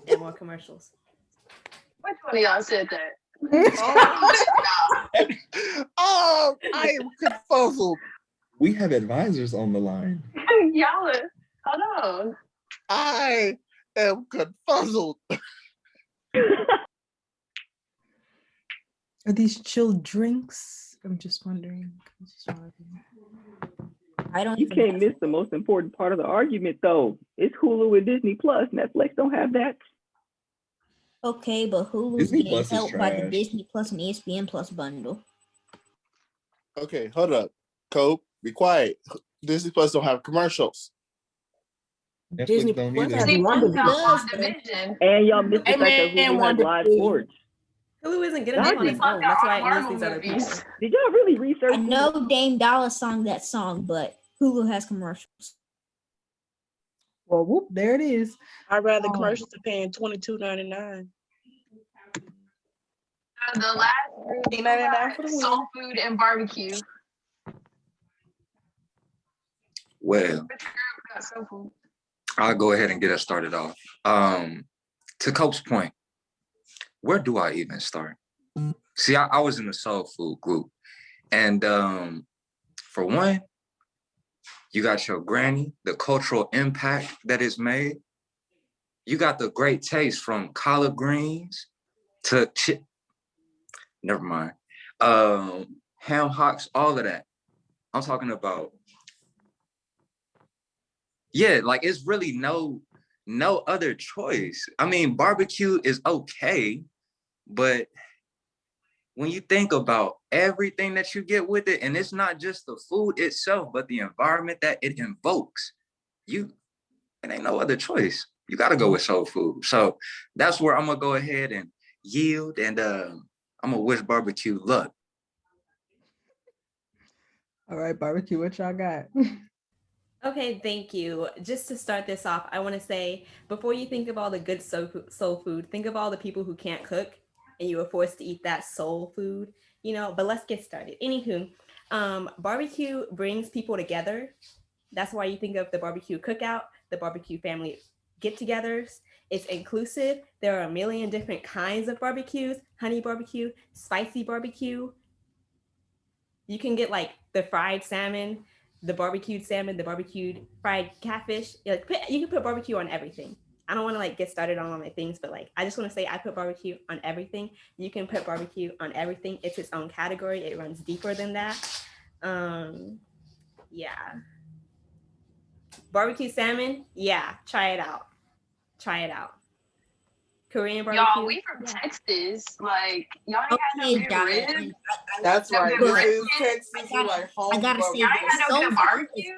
and more commercials. Which one of y'all said that? Oh, I am confuzzled. We have advisors on the line. Y'all are, hold on. I am confuzzled. Are these chill drinks? I'm just wondering. I don't You can't miss the most important part of the argument, though. It's Hulu and Disney Plus. Netflix don't have that. Okay, but Hulu's Disney getting Plus is helped by the trash. Disney Plus and ESPN Plus bundle. Okay, hold up. Cope, be quiet. Disney Plus don't have commercials. Netflix Disney don't Plus either. has Disney Wonder Plus got Vision. WandaVision. And y'all missed the Hey, fact that man, Hulu has Wonder live Vision. sports. Hulu isn't good enough on Disney its Plus own. got That's why all it needs Marvel these other movies. people. Did y'all really research? I know Dame Dollar sung that song, but Hulu has commercials. Well, whoop, there it is. I'd rather commercials are paying $22.99. The last group $8.99 for the Soul Food and Barbecue. Well, Got soul food. I'll go ahead and get us started off. To Cope's point, where do I even start? See, I was in the soul food group. And for one, you got your granny, the cultural impact that is made. You got the great taste from collard greens to never mind. Ham hocks, all of that. I'm talking about, yeah, like it's really no other choice. I mean, barbecue is okay, but when you think about everything that you get with it, and it's not just the food itself, but the environment that it invokes, it ain't no other choice. You got to go with soul food. So that's where I'm going to go ahead and yield, and I'm going to wish barbecue luck. All right, barbecue, what y'all got? Okay, thank you. Just to start this off, I want to say, before you think of all the good soul food, think of all the people who can't cook and you were forced to eat that soul food, but let's get started. Anywho, barbecue brings people together. That's why you think of the barbecue cookout, the barbecue family get-togethers. It's inclusive. There are a million different kinds of barbecues: honey barbecue, spicy barbecue. You can get like the fried salmon, the barbecued salmon, the barbecued fried catfish. You can put barbecue on everything. I don't want to get started on all my things, but I just want to say I put barbecue on everything. You can put barbecue on everything. It's its own category. It runs deeper than that. Yeah. Barbecue salmon, yeah, try it out. Korean barbecue. Y'all, we from Texas. Y'all ain't got no good ribs. That's right. good This is brisket. Texas. You like home I gotta say barbecue. Y'all ain't got no good barbecue.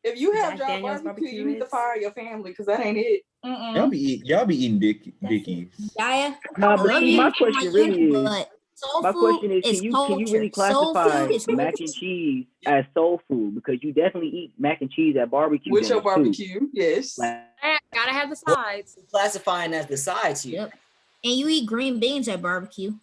If you have Jack dry Daniel's barbecue, you barbecue need to is- fire your family because that ain't it. Y'all be eating Dickies. Yeah, Nah, but love see, you my in question really is, but soul my food question is, is can you really culture. Soul classify food is mac culture. and cheese as soul food? Because you definitely eat mac and cheese at barbecue With your dinners too. barbecue, yes. Like, Gotta have the sides. Classifying as the sides here. Yep. And you eat green beans at barbecue.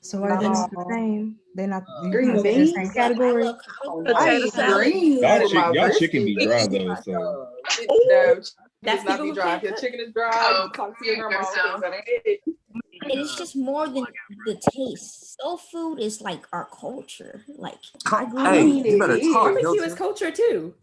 So are they not the same? They're not, you Green can't say the beans? same category? I eat green Y'all, with my y'all chicken be brisket. dry though, so No, That's does not people be who dry. can't If your cook. chicken is dry, you talk to your grandma because that ain't it. And it's just more than the taste. Soul food is like our culture. I grew Hey, up you better talk, Barbecue is Hilton. culture too.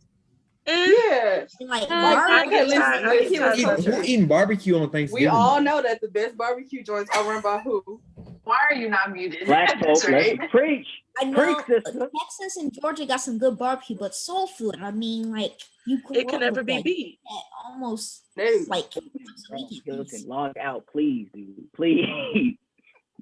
Yeah. like I barbecue. get Barbecue listen. is culture. who eating barbecue on Thanksgiving? We all know that the best barbecue joints are run by who? Why are you not muted? black folk, That's right. let's preach. I know Preach, sister. Texas and Georgia got some good barbecue, but soul food, I mean, you grew It can up never with be that. beat. Almost Hilton, long out, please, dude. Please.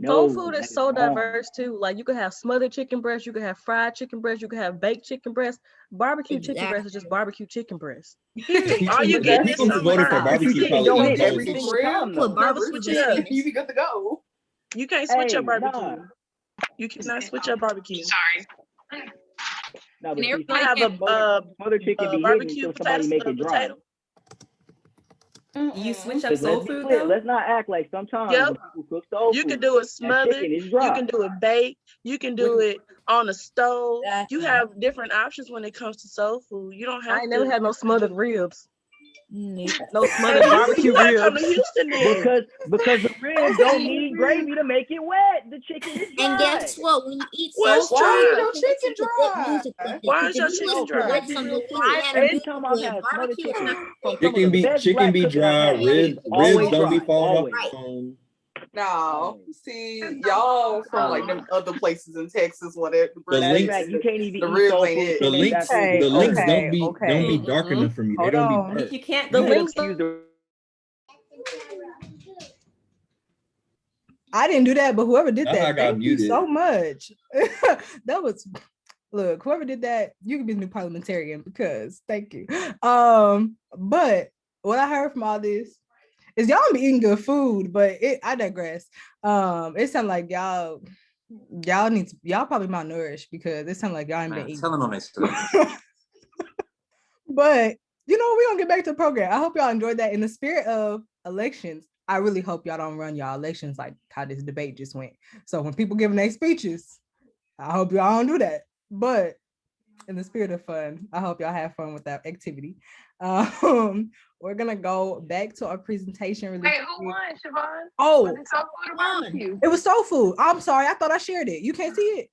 Soul No, food that is is so wrong. diverse too. You could have smothered chicken breast, you could have fried chicken breast, you could have baked chicken breast. Barbecue chicken breast is just barbecue chicken breast. Period. All you getting is People some voted for fries. barbecue Chicken collard don't greens hit all every the single Real? time though. Never switch it up. You be good to go. You can't switch Hey, up barbecue. nah. You cannot switch up barbecue. Sorry. No, but And see, everybody have can- smothered chicken be hidden barbecue until somebody make it dry. potato. You switch up 'Cause soul let's be food clear, though? let's not act like sometimes Yep. when people cook soul You food, can do it that smothered. chicken is You dry. can do it baked. You can do it on a stove. You have different options when it comes to soul food. You don't have I ain't never to. had no smothered ribs. Nope. No smothered barbecue You gotta come to ribs. Houston then. Because the ribs don't need gravy to make it wet. The chicken is dry. And guess what? When you eat What's soul dry? food, Why is your chicken it's good dry? music with it. Why 'Cause is if your you chicken listen dry? to Let's be some real Louisiana Every music time I've with had smothered barbecue, it's chicken not from some Chicken of the be best chicken black be cooking I've dry. had, Ribs it's always don't be dry. falling Always. off the bone. No, see, y'all from them other places in Texas, whatever. The Matter of links, fact, you can't even The eat ribs soul ain't food it. the chicken links, fast food. Okay, the links okay, don't be dark enough for me. They Hold don't be on. dark. You can't You cook could it. excuse the I didn't do that, but whoever did That's how I that, got thank you muted. so much. That was, look, whoever did that, you can be the new parliamentarian because thank you. But what I heard from all this is y'all be eating good food, but I digress. It sounds like y'all probably malnourished because it sounds like y'all ain't been Man, eating. tell them on themselves. But we're gonna get back to the program. I hope y'all enjoyed that. In the spirit of elections, I really hope y'all don't run y'all elections like how this debate just went. So when people giving their speeches, I hope y'all don't do that. But in the spirit of fun, I hope y'all have fun with that activity. We're gonna go back to our presentation really Wait, who quick. won, Siobhan? Oh, Was it soul food or barbecue? it was soul food. I'm sorry, I thought I shared it. You can't see it.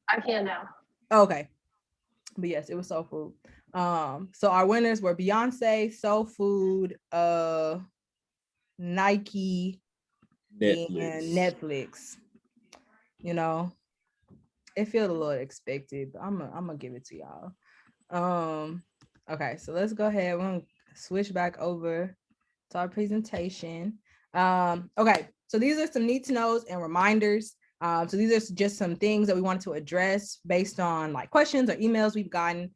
I can't now. Okay, but yes, it was soul food. So our winners were Beyonce, Soul Food, Nike, and Netflix. You know, it feels a little expected, but I'm gonna give it to y'all. Okay, so let's go ahead. We're gonna switch back over to our presentation. Okay, so these are some need to knows and reminders. So these are just some things that we wanted to address based on like questions or emails we've gotten.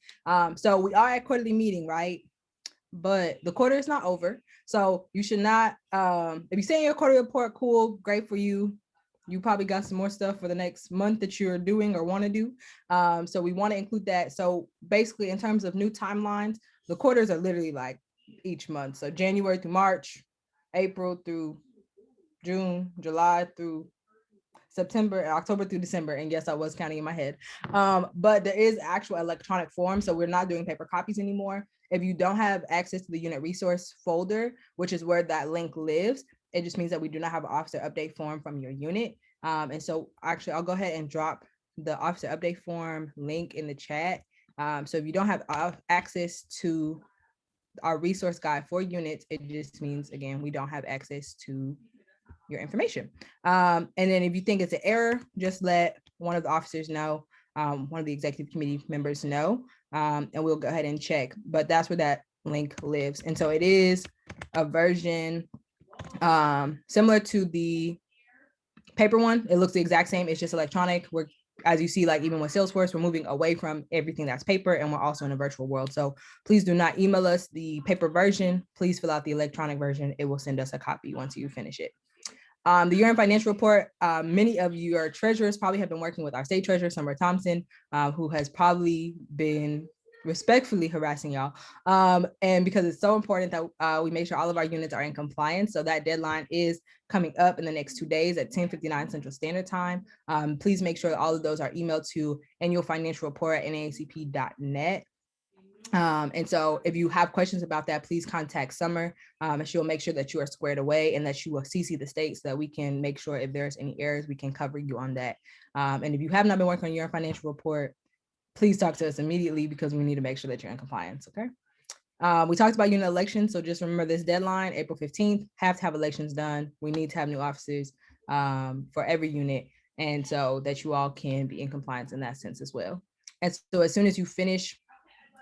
So we are at quarterly meeting, right? But the quarter is not over. So you should not, if you say in your quarterly report, cool, great for you. You probably got some more stuff for the next month that you're doing or want to do. So we want to include that. So basically in terms of new timelines, the quarters are literally like each month. So January through March, April through June, July through September, October through December. And yes, I was counting in my head. But there is actual electronic form. So we're not doing paper copies anymore. If you don't have access to the unit resource folder, which is where that link lives, it just means that we do not have an officer update form from your unit. And so actually I'll go ahead and drop the officer update form link in the chat. So if you don't have access to our resource guide for units, it just means, again, we don't have access to your information. And then if you think it's an error, just let one of the officers know, one of the executive committee members know, and we'll go ahead and check. But that's where that link lives. And so it is a version similar to the paper one. It looks the exact same. It's just electronic. We're, as you see, like even with Salesforce, we're moving away from everything that's paper, and we're also in a virtual world. So please do not email us the paper version. Please fill out the electronic version. It will send us a copy once you finish it. The year-end financial report, many of your treasurers probably have been working with our state treasurer, Summer Thompson, who has probably been respectfully harassing y'all. And because it's so important that we make sure all of our units are in compliance. So that deadline is coming up in the next 2 days at 10:59 Central Standard Time. Please make sure that all of those are emailed to annualfinancialreport@naacp.net. And so if you have questions about that, please contact Summer, and she'll make sure that you are squared away and that you will CC the state so that we can make sure if there's any errors, we can cover you on that. And if you have not been working on your financial report, please talk to us immediately because we need to make sure that you're in compliance, okay? We talked about unit elections, so just remember this deadline, April 15th, have to have elections done. We need to have new officers for every unit, and so that you all can be in compliance in that sense as well. And so as soon as you finish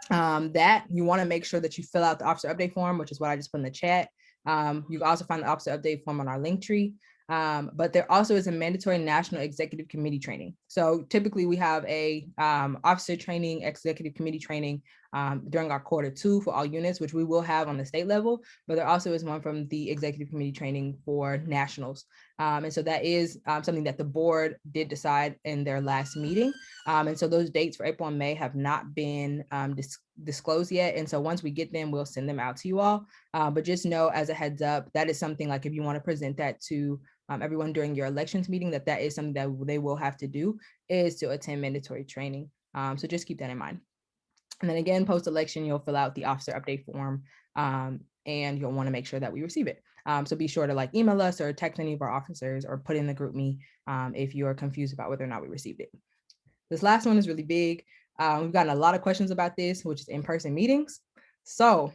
that, you want to make sure that you fill out the officer update form, which is what I just put in the chat. You can also find the officer update form on our link tree. But there also is a mandatory national executive committee training. So typically we have a officer training, executive committee training during our Q2 for all units, which we will have on the state level, but there also is one from the executive committee training for nationals. And so that is something that the board did decide in their last meeting. And so those dates for April and May have not been disclosed yet. And so once we get them, we'll send them out to you all. But just know as a heads up, that is something like if you want to present that to everyone during your elections meeting, that is something that they will have to do, is to attend mandatory training. So just keep that in mind. And then again, post-election, you'll fill out the officer update form, and you'll want to make sure that we receive it. So be sure to like email us or text any of our officers or put in the group me if you're confused about whether or not we received it. This last one is really big. We've gotten a lot of questions about this, which is in-person meetings. So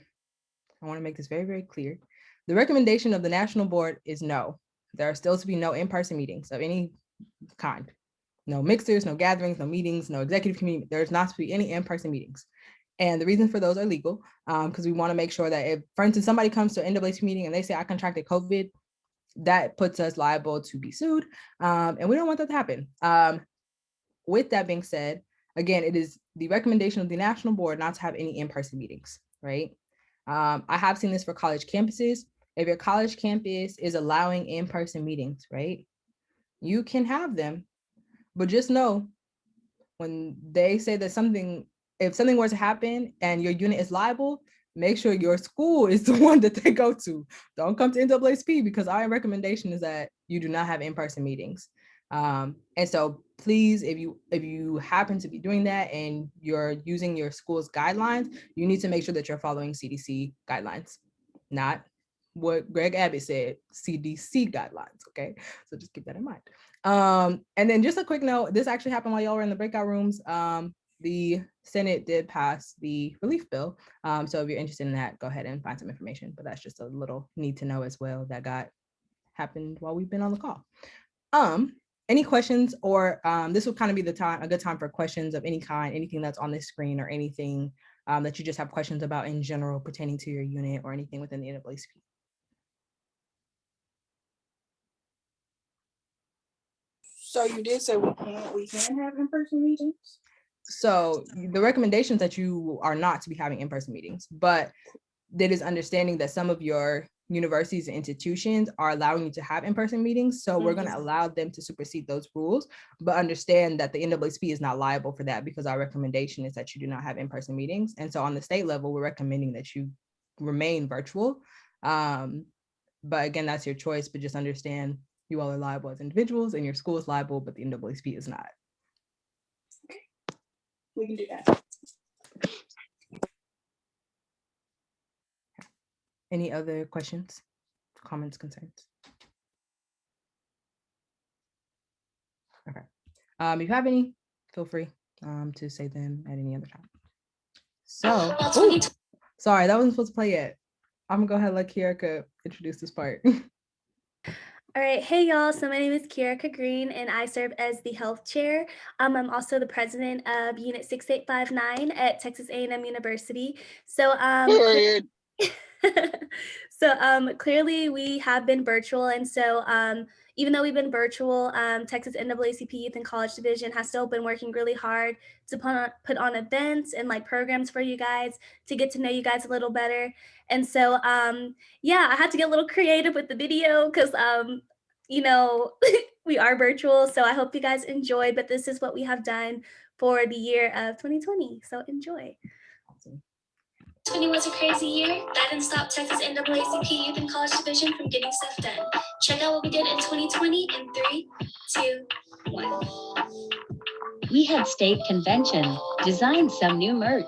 I want to make this very, very clear. The recommendation of the national board is no. There are still to be no in-person meetings of any kind. No mixers, no gatherings, no meetings, no executive committee. There's not to be any in-person meetings. And the reason for those are legal, because we want to make sure that if, for instance, somebody comes to an NAACP meeting and they say, I contracted COVID, that puts us liable to be sued. And we don't want that to happen. With that being said, again, it is the recommendation of the national board not to have any in-person meetings, right? I have seen this for college campuses. If your college campus is allowing in-person meetings, right, you can have them, but just know when they say that if something were to happen and your unit is liable, make sure your school is the one that they go to. Don't come to NAACP, because our recommendation is that you do not have in-person meetings. And so please, if you happen to be doing that and you're using your school's guidelines, you need to make sure that you're following CDC guidelines, not what Greg Abbott said, CDC guidelines, okay? So just keep that in mind. And then just a quick note, this actually happened while y'all were in the breakout rooms. The Senate did pass the relief bill. So if you're interested in that, go ahead and find some information, but that's just a little need to know as well that happened while we've been on the call. Any questions, or this will kind of be a good time for questions of any kind, anything that's on this screen or anything that you just have questions about in general pertaining to your unit or anything within the NAACP. So you did say we can have in-person meetings? So the recommendations that you are not to be having in-person meetings, but that is understanding that some of your universities and institutions are allowing you to have in-person meetings. So we're going to allow them to supersede those rules, but understand that the NAACP is not liable for that because our recommendation is that you do not have in-person meetings. And so on the state level, we're recommending that you remain virtual. But again, that's your choice, but just understand you all are liable as individuals and your school is liable, but the NAACP is not. Okay, we can do that. Any other questions, comments, concerns? Okay. If you have any, feel free to say them at any other time. So, sorry, that wasn't supposed to play yet. I'm gonna go ahead and let Kiera introduce this part. All right, hey y'all, so my name is Kiera Green and I serve as the health chair. I'm also the president of Unit 6859 at Texas A&M University. So clearly we have been virtual, and so even though we've been virtual, Texas NAACP Youth and College Division has still been working really hard to put on events and like programs for you guys to get to know you guys a little better. And so yeah, I had to get a little creative with the video because you know, we are virtual, so I hope you guys enjoy, but this is what we have done for the year of 2020, so enjoy. 2020 was a crazy year. That didn't stop Texas NAACP Youth and College Division from getting stuff done. Check out what we did in 2020 in 3, 2, 1. We had state convention, designed some new merch,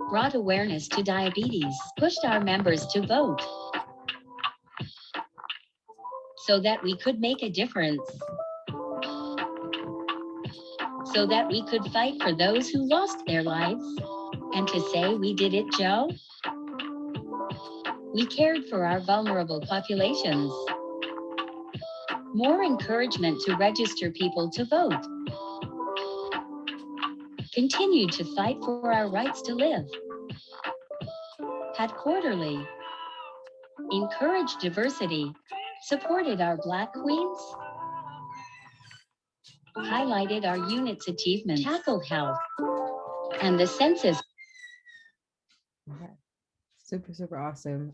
brought awareness to diabetes, pushed our members to vote so that we could make a difference, so that we could fight for those who lost their lives. And to say we did it, Joe? We cared for our vulnerable populations. More encouragement to register people to vote. Continued to fight for our rights to live. Had quarterly. Encouraged diversity. Supported our Black queens. Highlighted our unit's achievements. Tackled health. And the census. Okay. Super awesome.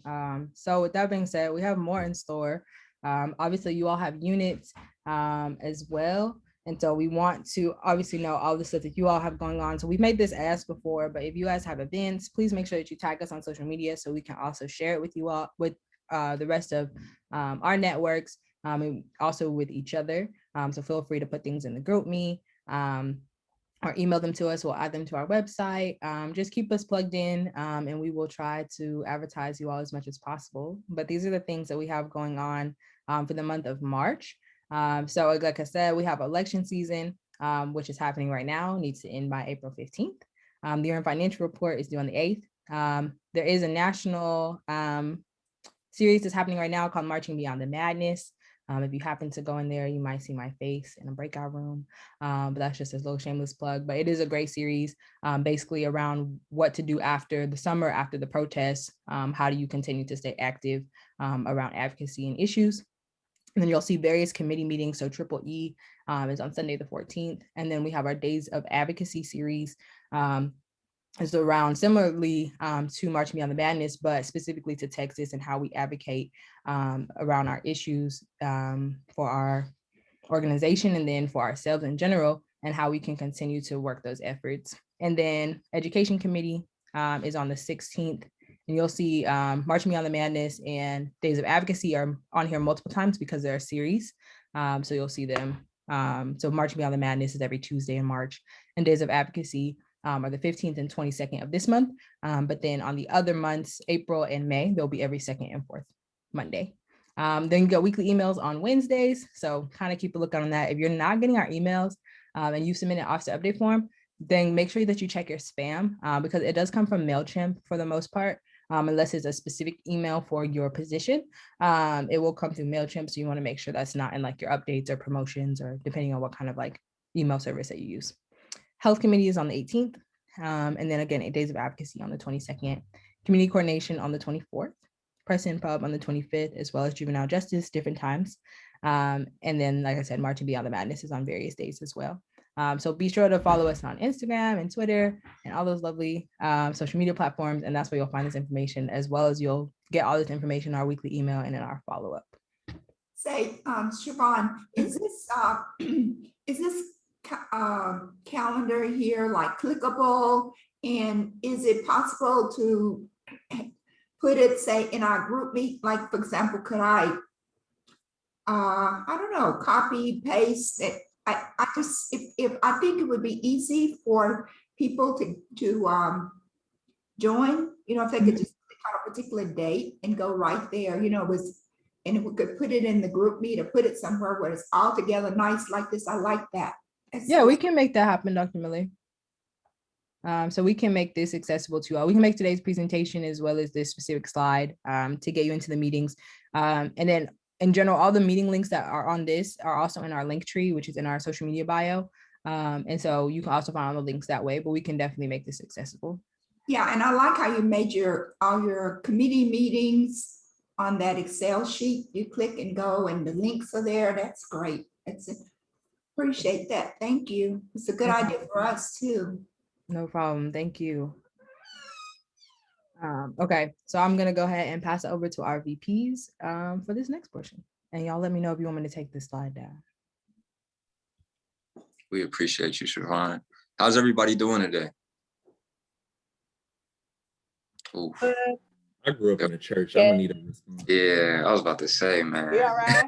So with that being said, we have more in store. Obviously you all have units as well, and so we want to obviously know all the stuff that you all have going on. So we've made this ask before, but if you guys have events, please make sure that you tag us on social media so we can also share it with you all, with the rest of our networks, and also with each other. So feel free to put things in the GroupMe, or email them to us. We'll add them to our website. Just keep us plugged in, and we will try to advertise you all as much as possible. But these are the things that we have going on for the month of March. So like I said, we have election season, which is happening right now, needs to end by April 15th. The Year in Financial Report is due on the 8th. There is a national series that's happening right now called Marching Beyond the Madness. If you happen to go in there, you might see my face in a breakout room, but that's just a little shameless plug. But it is a great series, basically around what to do after the summer, after the protests. How do you continue to stay active around advocacy and issues? And then you'll see various committee meetings. So Triple E is on Sunday the 14th. And then we have our Days of Advocacy series. Is around similarly to Marching Beyond the Madness, but specifically to Texas and how we advocate around our issues for our organization and then for ourselves in general, and how we can continue to work those efforts. And then Education Committee is on the 16th, and you'll see Marching Beyond the Madness and Days of Advocacy are on here multiple times because they're a series. So you'll see them So Marching Beyond the Madness is every Tuesday in March, and Days of Advocacy are the 15th and 22nd of this month. But then on the other months, April and May, they'll be every second and fourth Monday. Then you get weekly emails on Wednesdays. So kind of keep a look on that. If you're not getting our emails and you submit an Offset update form, then make sure that you check your spam because it does come from MailChimp for the most part. Unless it's a specific email for your position, it will come through MailChimp. So you want to make sure that's not in like your updates or promotions or depending on what kind of like email service that you use. Health Committee is on the 18th. And then again, 8 Days of Advocacy on the 22nd, Community Coordination on the 24th, Press and Pub on the 25th, as well as Juvenile Justice, different times. And then, like I said, Marching Beyond the Madness is on various days as well. So be sure to follow us on Instagram and Twitter and all those lovely social media platforms. And that's where you'll find this information, as well as you'll get all this information in our weekly email and in our follow-up. Say, Siobhan, is this calendar here like clickable? And is it possible to put it, say, in our group meet? Like, for example, could I don't know, copy, paste it? I just, if I think it would be easy for people to join, you know, if they could just click on a particular date and go right there, you know, and if we could put it in the group meet or put it somewhere where it's all together nice like this. I like that. Yeah, we can make that happen, Dr. Millie. So we can make this accessible to all. We can make today's presentation as well as this specific slide to get you into the meetings. And then in general, all the meeting links that are on this are also in our link tree, which is in our social media bio. And so you can also find all the links that way, but we can definitely make this accessible. Yeah, and I like how you made all your committee meetings on that Excel sheet. You click and go and the links are there. That's great. Appreciate that. Thank you. It's a good idea for us too. No problem. Thank you. Okay, so I'm gonna go ahead and pass it over to our VPs for this next portion. And y'all let me know if you want me to take this slide down. We appreciate you, Siobhan. How's everybody doing today? Ooh. I grew up in a church. I'm gonna need a response. Yeah, I was about to say, man. You all right?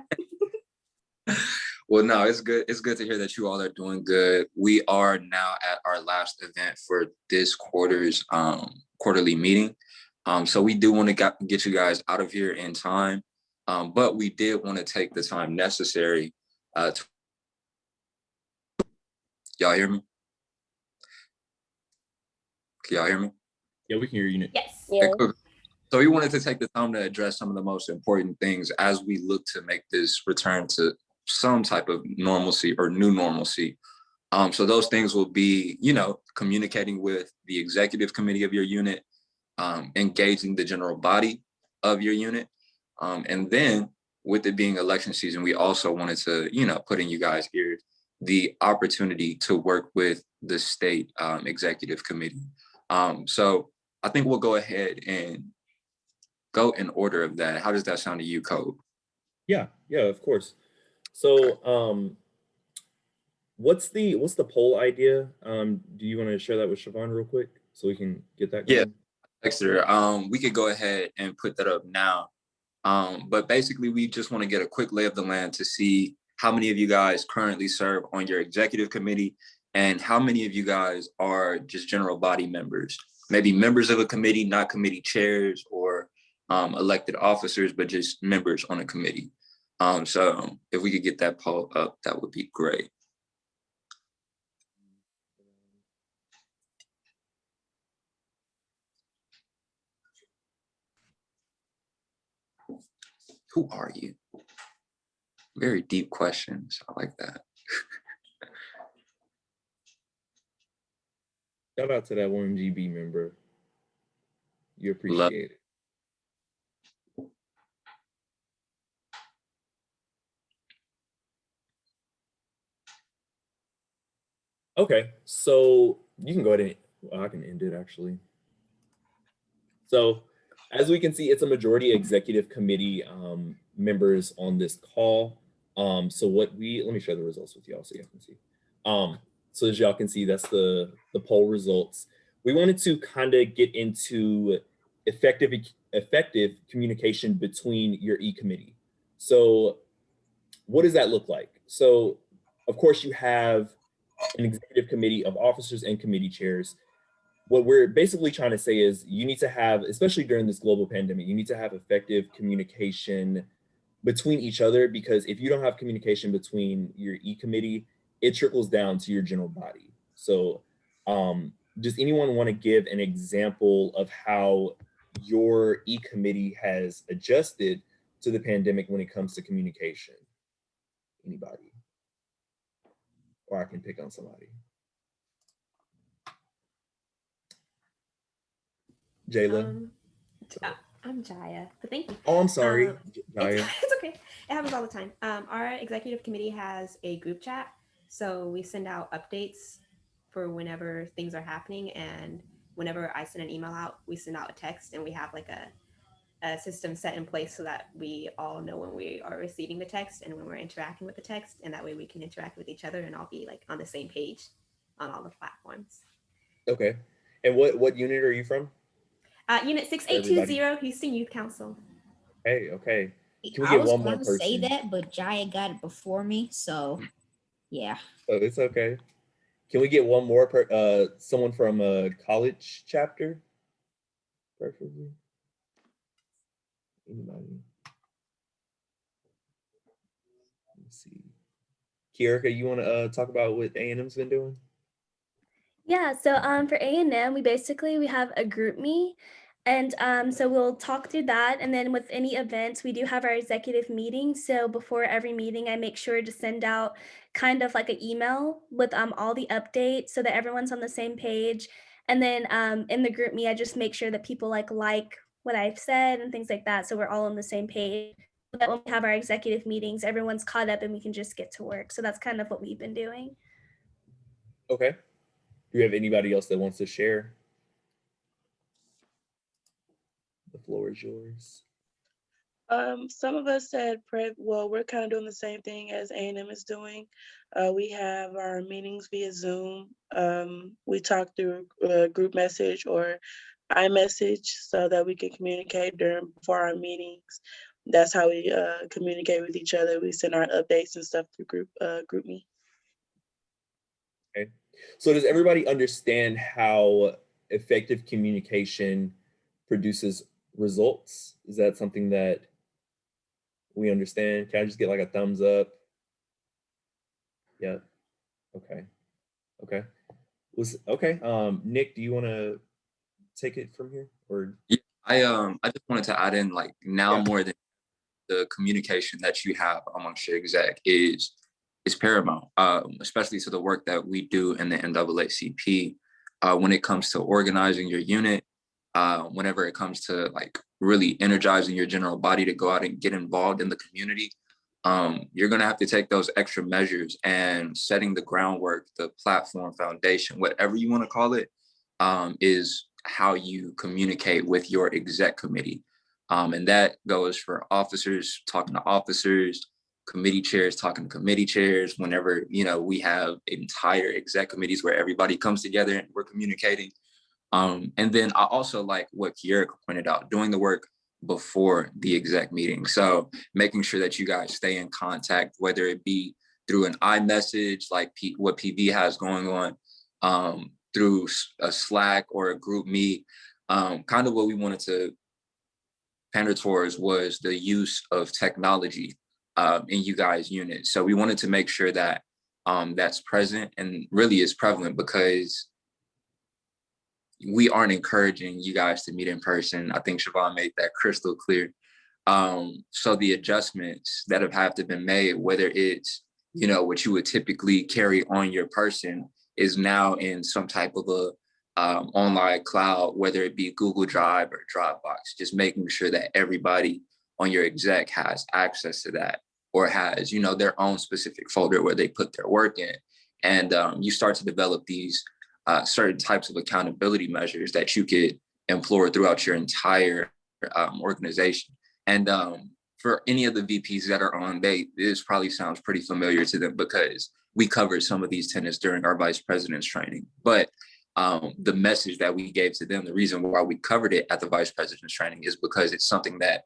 Well, no, it's good. It's good to hear that you all are doing good. We are now at our last event for this quarter's quarterly meeting. So we do want to get you guys out of here in time, but we did want to take the time necessary. Y'all hear me? Can y'all hear me? Yeah, we can hear you. Yes. Okay, cool. So we wanted to take the time to address some of the most important things as we look to make this return to some type of normalcy or new normalcy. So those things will be, you know, communicating with the executive committee of your unit, engaging the general body of your unit. And then with it being election season, we also wanted to, you know, put in you guys' ears the opportunity to work with the state executive committee. So I think we'll go ahead and go in order of that. How does that sound to you, Code? Yeah, of course. So what's the poll idea? Do you want to share that with Siobhan real quick so we can get that going? Yeah, Dexter, we could go ahead and put that up now. But basically we just want to get a quick lay of the land to see how many of you guys currently serve on your executive committee and how many of you guys are just general body members, maybe members of a committee, not committee chairs or elected officers, but just members on a committee. So if we could get that poll up, that would be great. Who are you? Very deep questions. I like that. Shout out to that one GB member. You appreciate it. Okay, so you can go ahead and I can end it actually. So as we can see, it's a majority executive committee members on this call. So let me share the results with y'all so y'all can see. So as y'all can see, that's the poll results. We wanted to kind of get into effective communication between your e-committee. So what does that look like? So of course, you have an executive committee of officers and committee chairs. What we're basically trying to say is you need to have, especially during this global pandemic, you need to have effective communication between each other, because if you don't have communication between your e-committee, it trickles down to your general body. So does anyone want to give an example of how your e-committee has adjusted to the pandemic when it comes to communication? Anybody? Or I can pick on somebody. Jayla? I'm Jaya, but thank you. Oh, I'm sorry, Jaya. It's okay. It happens all the time. Our executive committee has a group chat, so we send out updates for whenever things are happening, and whenever I send an email out, we send out a text, and we have like a system set in place so that we all know when we are receiving the text and when we're interacting with the text, and that way we can interact with each other and all be like on the same page on all the platforms. Okay. And what unit are you from? Unit 6820, Houston Youth Council. Hey, okay. Can we I get was one more going to say person? that, but Jaya got it before me, so yeah. Oh, it's okay. Can we get one more someone from a college chapter? Preferably. Anybody? Let's see. Kiara, you want to talk about what A&M's been doing? Yeah, so for A&M, we have a group me, and so we'll talk through that. And then with any events, we do have our executive meeting. So before every meeting, I make sure to send out kind of like an email with all the updates so that everyone's on the same page. And then in the group me, I just make sure that people like what I've said and things like that. So we're all on the same page. So that when we have our executive meetings, everyone's caught up and we can just get to work. So that's kind of what we've been doing. Okay. Do you have anybody else that wants to share? The floor is yours. Some of us said we're kind of doing the same thing as A&M is doing. We have our meetings via Zoom. We talk through a group message or iMessage so that we can communicate before our meetings. That's how we communicate with each other. We send our updates and stuff through GroupMe. Okay. So does everybody understand how effective communication produces results? Is that something that we understand? Can I just get like a thumbs up? Yeah. Okay. Okay. Okay. Nick, do you want to take it from here? Or yeah, I just wanted to add in, like, now more than the communication that you have amongst your exec is paramount, especially to the work that we do in the NAACP. When it comes to organizing your unit, whenever it comes to like really energizing your general body to go out and get involved in the community, you're going to have to take those extra measures, and setting the groundwork, the platform, foundation, whatever you want to call it, is how you communicate with your exec committee. And that goes for officers talking to officers, committee chairs talking to committee chairs. Whenever, we have entire exec committees where everybody comes together and we're communicating. And then I also like what Kiara pointed out, doing the work before the exec meeting. So making sure that you guys stay in contact, whether it be through an iMessage, like what PV has going on, through a Slack or a group meet. Kind of what we wanted to pander towards was the use of technology in you guys' unit. So we wanted to make sure that that's present and really is prevalent, because we aren't encouraging you guys to meet in person. I think Siobhan made that crystal clear. So the adjustments that have to be made, whether it's, what you would typically carry on your person, is now in some type of a online cloud, whether it be Google Drive or Dropbox, just making sure that everybody on your exec has access to that, or has, their own specific folder where they put their work in. And you start to develop these certain types of accountability measures that you could employ throughout your entire organization. And for any of the VPs that are on, this probably sounds pretty familiar to them, because we covered some of these tenets during our vice president's training. But the message that we gave to them, the reason why we covered it at the vice president's training, is because it's something that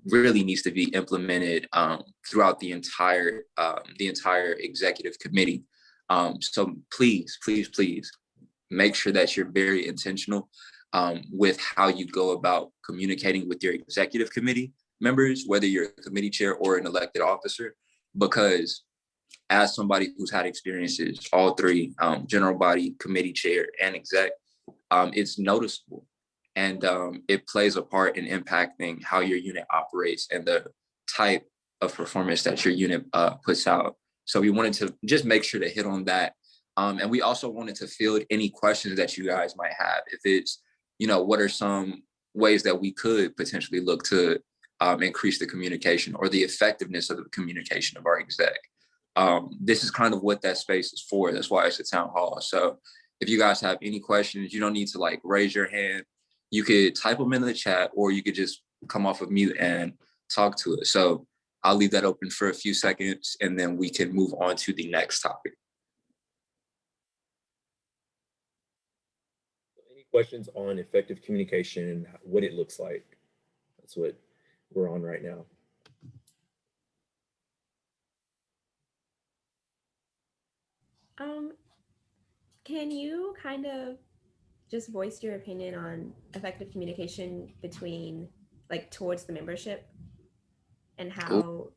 really needs to be implemented throughout the entire executive committee. So please, please, please make sure that you're very intentional with how you go about communicating with your executive committee members, whether you're a committee chair or an elected officer, because as somebody who's had experiences, all three, general body, committee chair, and exec, it's noticeable. And it plays a part in impacting how your unit operates and the type of performance that your unit puts out. So we wanted to just make sure to hit on that. And we also wanted to field any questions that you guys might have. If it's, what are some ways that we could potentially look to increase the communication or the effectiveness of the communication of our exec. This is kind of what that space is for. That's why it's a town hall. So if you guys have any questions, you don't need to raise your hand. You could type them in the chat, or you could just come off of mute and talk to us. So I'll leave that open for a few seconds, and then we can move on to the next topic. Any questions on effective communication and what it looks like? That's what we're on right now. Can you kind of just voice your opinion on effective communication between towards the membership and how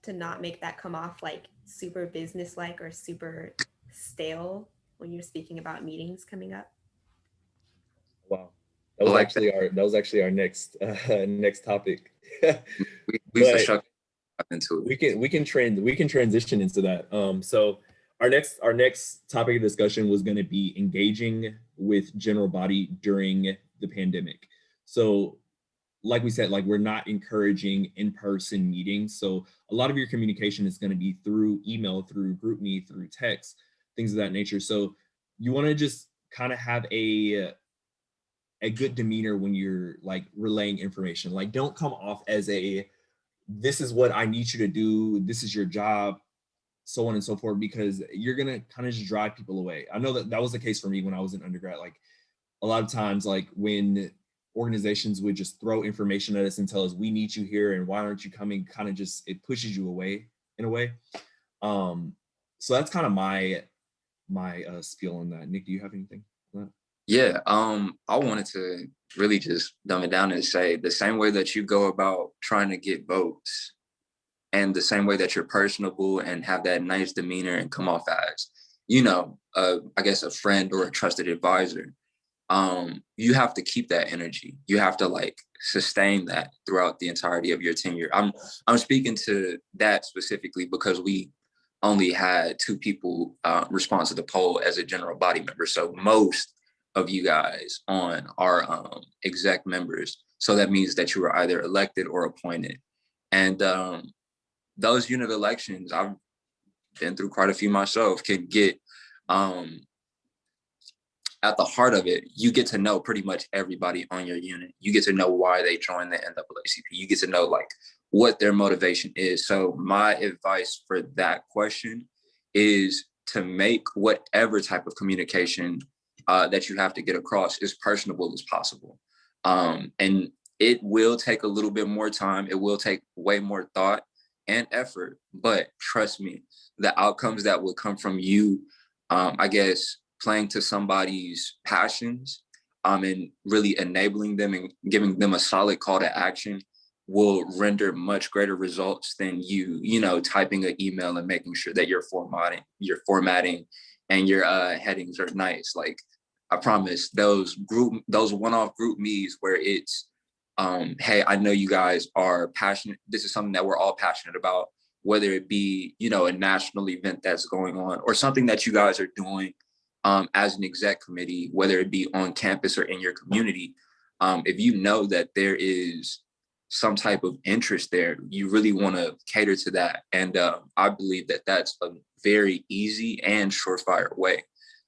to not make that come off super business-like or super stale when you're speaking about meetings coming up? Wow, that was actually our next next topic. we can transition into that. So our next topic of discussion was going to be engaging with general body during the pandemic. So like we said, we're not encouraging in-person meetings. So a lot of your communication is going to be through email, through GroupMe, through text, things of that nature. So you want to just kind of have a good demeanor when you're relaying information. Don't come off as this is what I need you to do, this is your job, so on and so forth, because you're gonna kind of just drive people away. I know that was the case for me when I was in undergrad. A lot of times, when organizations would just throw information at us and tell us, we need you here and why aren't you coming, kind of just, it pushes you away in a way. So that's kind of my spiel on that. Nick, do you have anything on that? Yeah, I wanted to really just dumb it down and say the same way that you go about trying to get votes and the same way that you're personable and have that nice demeanor and come off as, I guess a friend or a trusted advisor, you have to keep that energy. You have to sustain that throughout the entirety of your tenure. I'm speaking to that specifically because we only had 2 people respond to the poll as a general body member. So most of you guys on our exec members. So that means that you were either elected or appointed. And those unit elections, I've been through quite a few myself, can get at the heart of it, you get to know pretty much everybody on your unit. You get to know why they joined the NAACP. You get to know what their motivation is. So my advice for that question is to make whatever type of communication that you have to get across as personable as possible. And it will take a little bit more time. It will take way more thought and effort, but trust me, the outcomes that will come from you, I guess, playing to somebody's passions and really enabling them and giving them a solid call to action will render much greater results than you typing an email and making sure that your formatting and your headings are nice. I promise those one-off group meets where it's, hey, I know you guys are passionate. This is something that we're all passionate about, whether it be, a national event that's going on or something that you guys are doing as an exec committee, whether it be on campus or in your community. If you know that there is some type of interest there, you really want to cater to that. And I believe that that's a very easy and surefire way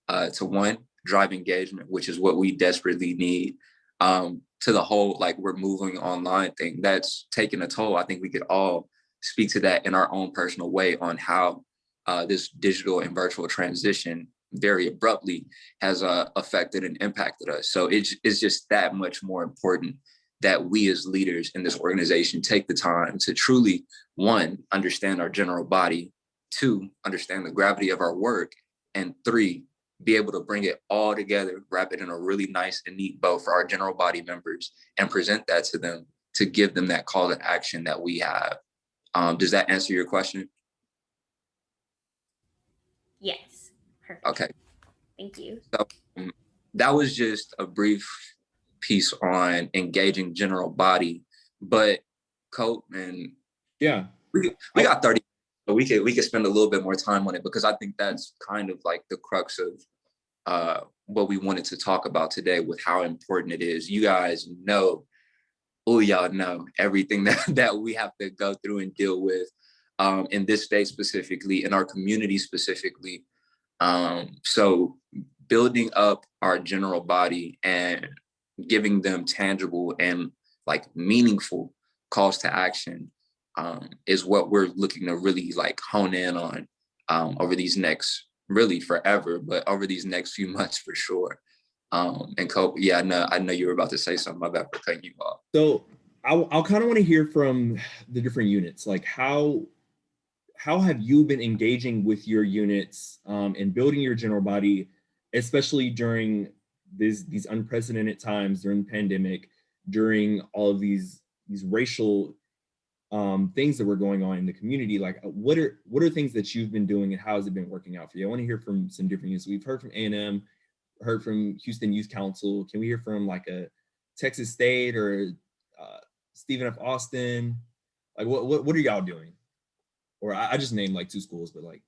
to, one, drive engagement, which is what we desperately need, to the whole we're moving online thing that's taking a toll. I think we could all speak to that in our own personal way on how this digital and virtual transition very abruptly has affected and impacted us. So it's just that much more important that we as leaders in this organization take the time to truly, one, understand our general body, two, understand the gravity of our work, and three, be able to bring it all together, wrap it in a really nice and neat bow for our general body members and present that to them to give them that call to action that we have. Does that answer your question? Yes. Perfect. Okay. Thank you. So that was just a brief piece on engaging general body, but Cope and yeah, we got 30. So we could spend a little bit more time on it, because I think that's kind of like the crux of what we wanted to talk about today, with how important it is. You guys know, y'all know everything that we have to go through and deal with in this state specifically, in our community specifically. So building up our general body and giving them tangible and like meaningful calls to action is what we're looking to really like hone in on over these next, really forever, but over these next few months for sure. And Cope, yeah, I know you were about to say something. My bad for cutting you off. So I'll kind of want to hear from the different units, like how have you been engaging with your units and building your general body, especially during these unprecedented times, during the pandemic, during all of these racial things that were going on in the community? Like, what are things that you've been doing, and how has it been working out for you? I want to hear from some different units. We've heard from A&M, heard from Houston Youth Council. Can we hear from like a Texas State or Stephen F. Austin? Like, what are y'all doing? Or I just named like 2 schools, but like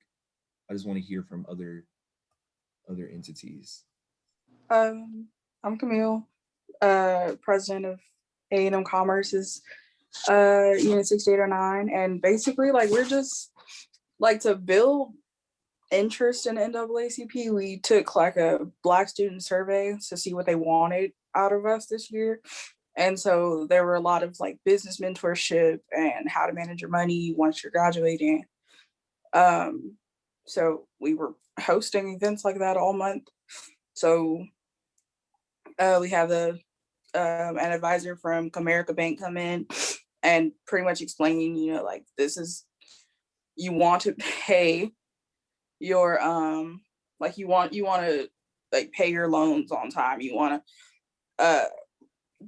I just want to hear from other entities. I'm Camille, president of A&M Commerce's Unit 6809, and basically like we're just like to build interest in NAACP. We took like a Black student survey to see what they wanted out of us this year. And so there were a lot of like business mentorship and how to manage your money once you're graduating. So we were hosting events like that all month. So we have an advisor from Comerica Bank come in and pretty much explaining, you know, like this is, you want to pay your like you want to like pay your loans on time. You want to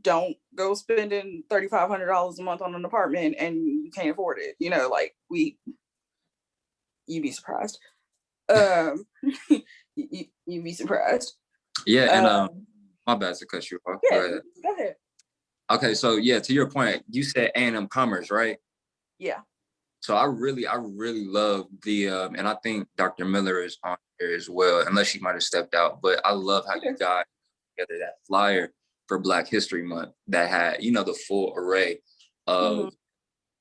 don't go spending $3,500 a month on an apartment and you can't afford it. You know, like you'd be surprised. You'd be surprised. Yeah, and my bad to cut you off. Yeah, go ahead. Okay, so yeah, to your point, you said A&M Commerce, right? Yeah. So I really love the and I think Dr. Miller is on here as well, unless she might have stepped out. But I love how you got together that flyer for Black History Month that had, you know, the full array of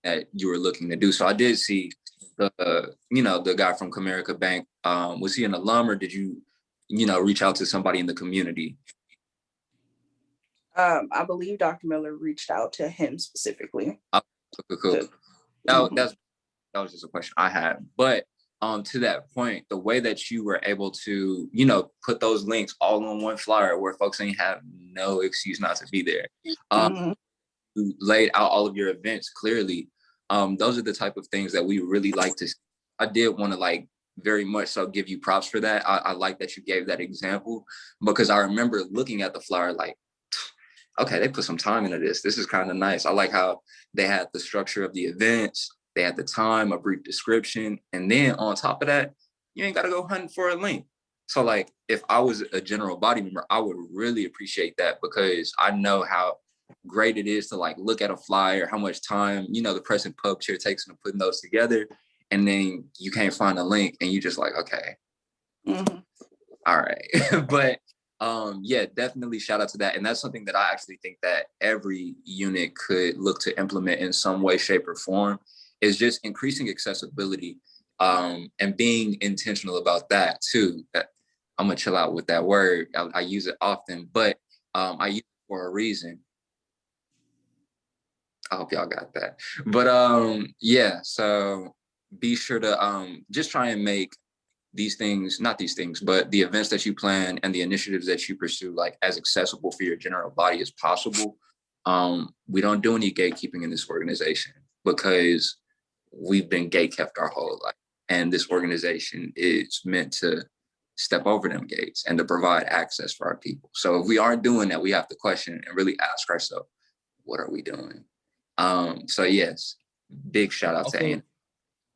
that you were looking to do. So I did see the, you know, the guy from Comerica Bank. Was he an alum, or did you reach out to somebody in the community? I believe Dr. Miller reached out to him specifically. Cool. That was just a question I had. But to that point, the way that you were able to, you know, put those links all on one flyer where folks ain't have no excuse not to be there. You laid out all of your events clearly. Those are the type of things that we really like to see. I did want to like very much so give you props for that. I like that you gave that example, because I remember looking at the flyer like, okay, they put some time into this. This is kind of nice. I like how they had the structure of the events. They had the time, a brief description. And then on top of that, you ain't got to go hunting for a link. So like, if I was a general body member, I would really appreciate that, because I know how great it is to like look at a flyer, how much time, you know, the press and pub chair takes in putting those together. And then you can't find a link and you just like, okay, all right. But yeah, definitely shout out to that. And that's something that I actually think that every unit could look to implement in some way, shape, or form, is just increasing accessibility and being intentional about that too. I'm gonna chill out with that word. I use it often, but I use it for a reason. I hope y'all got that. But yeah, so be sure to just try and make these things, not these things, but the events that you plan and the initiatives that you pursue like as accessible for your general body as possible. We don't do any gatekeeping in this organization because we've been gatekept our whole life. And this organization is meant to step over them gates and to provide access for our people. So if we aren't doing that, we have to question and really ask ourselves, what are we doing? So yes, big shout out to Ann.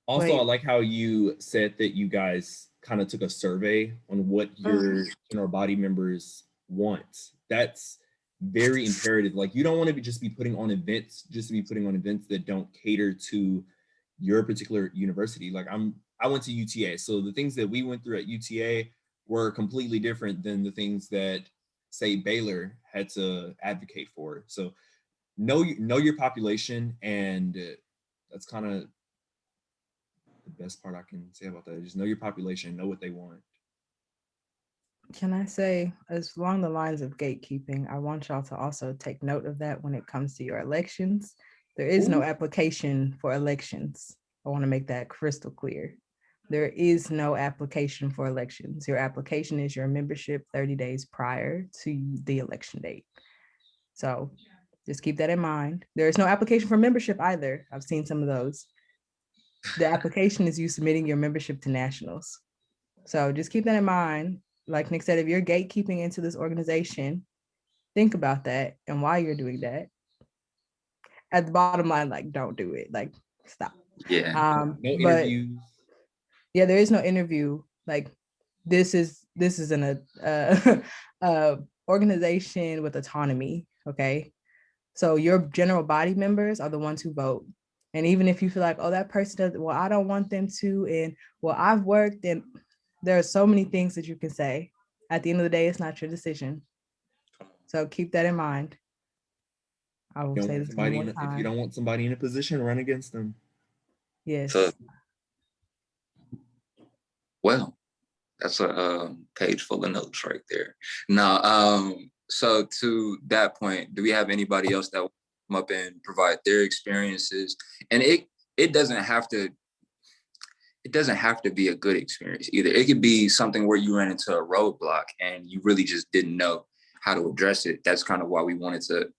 Also, I like how you said that you guys kind of took a survey on what your general body members want. That's very imperative. Like, you don't want to just be putting on events just to be putting on events that don't cater to your particular university. Like, I went to UTA, so the things that we went through at UTA were completely different than the things that, say, Baylor had to advocate for. So know your population, and that's kind of the best part I can say about that. Just know your population, know what they want. Can I say, as along the lines of gatekeeping, I want y'all to also take note of that when it comes to your elections. There is no application for elections. I want to make that crystal clear. There is no application for elections. Your application is your membership 30 days prior to the election date. So just keep that in mind. There is no application for membership either. I've seen some of those. The application is you submitting your membership to nationals. So just keep that in mind. Like Nick said, if you're gatekeeping into this organization, think about that. And while you're doing that, at the bottom line, like, don't do it. Like, stop. Yeah. No interviews. Yeah, there is no interview. Like, this is an organization with autonomy. Okay. So your general body members are the ones who vote. And even if you feel like, oh, that person does, well, I don't want them to, and well, I've worked, and there are so many things that you can say. At the end of the day, it's not your decision. So keep that in mind. I will say this one more time. If you don't want somebody in a position, run against them. Yes. So, well, that's a page full of notes right there. Now, so to that point, do we have anybody else that will come up and provide their experiences? And it doesn't have to be a good experience either. It could be something where you ran into a roadblock and you really just didn't know how to address it. That's kind of why we wanted to,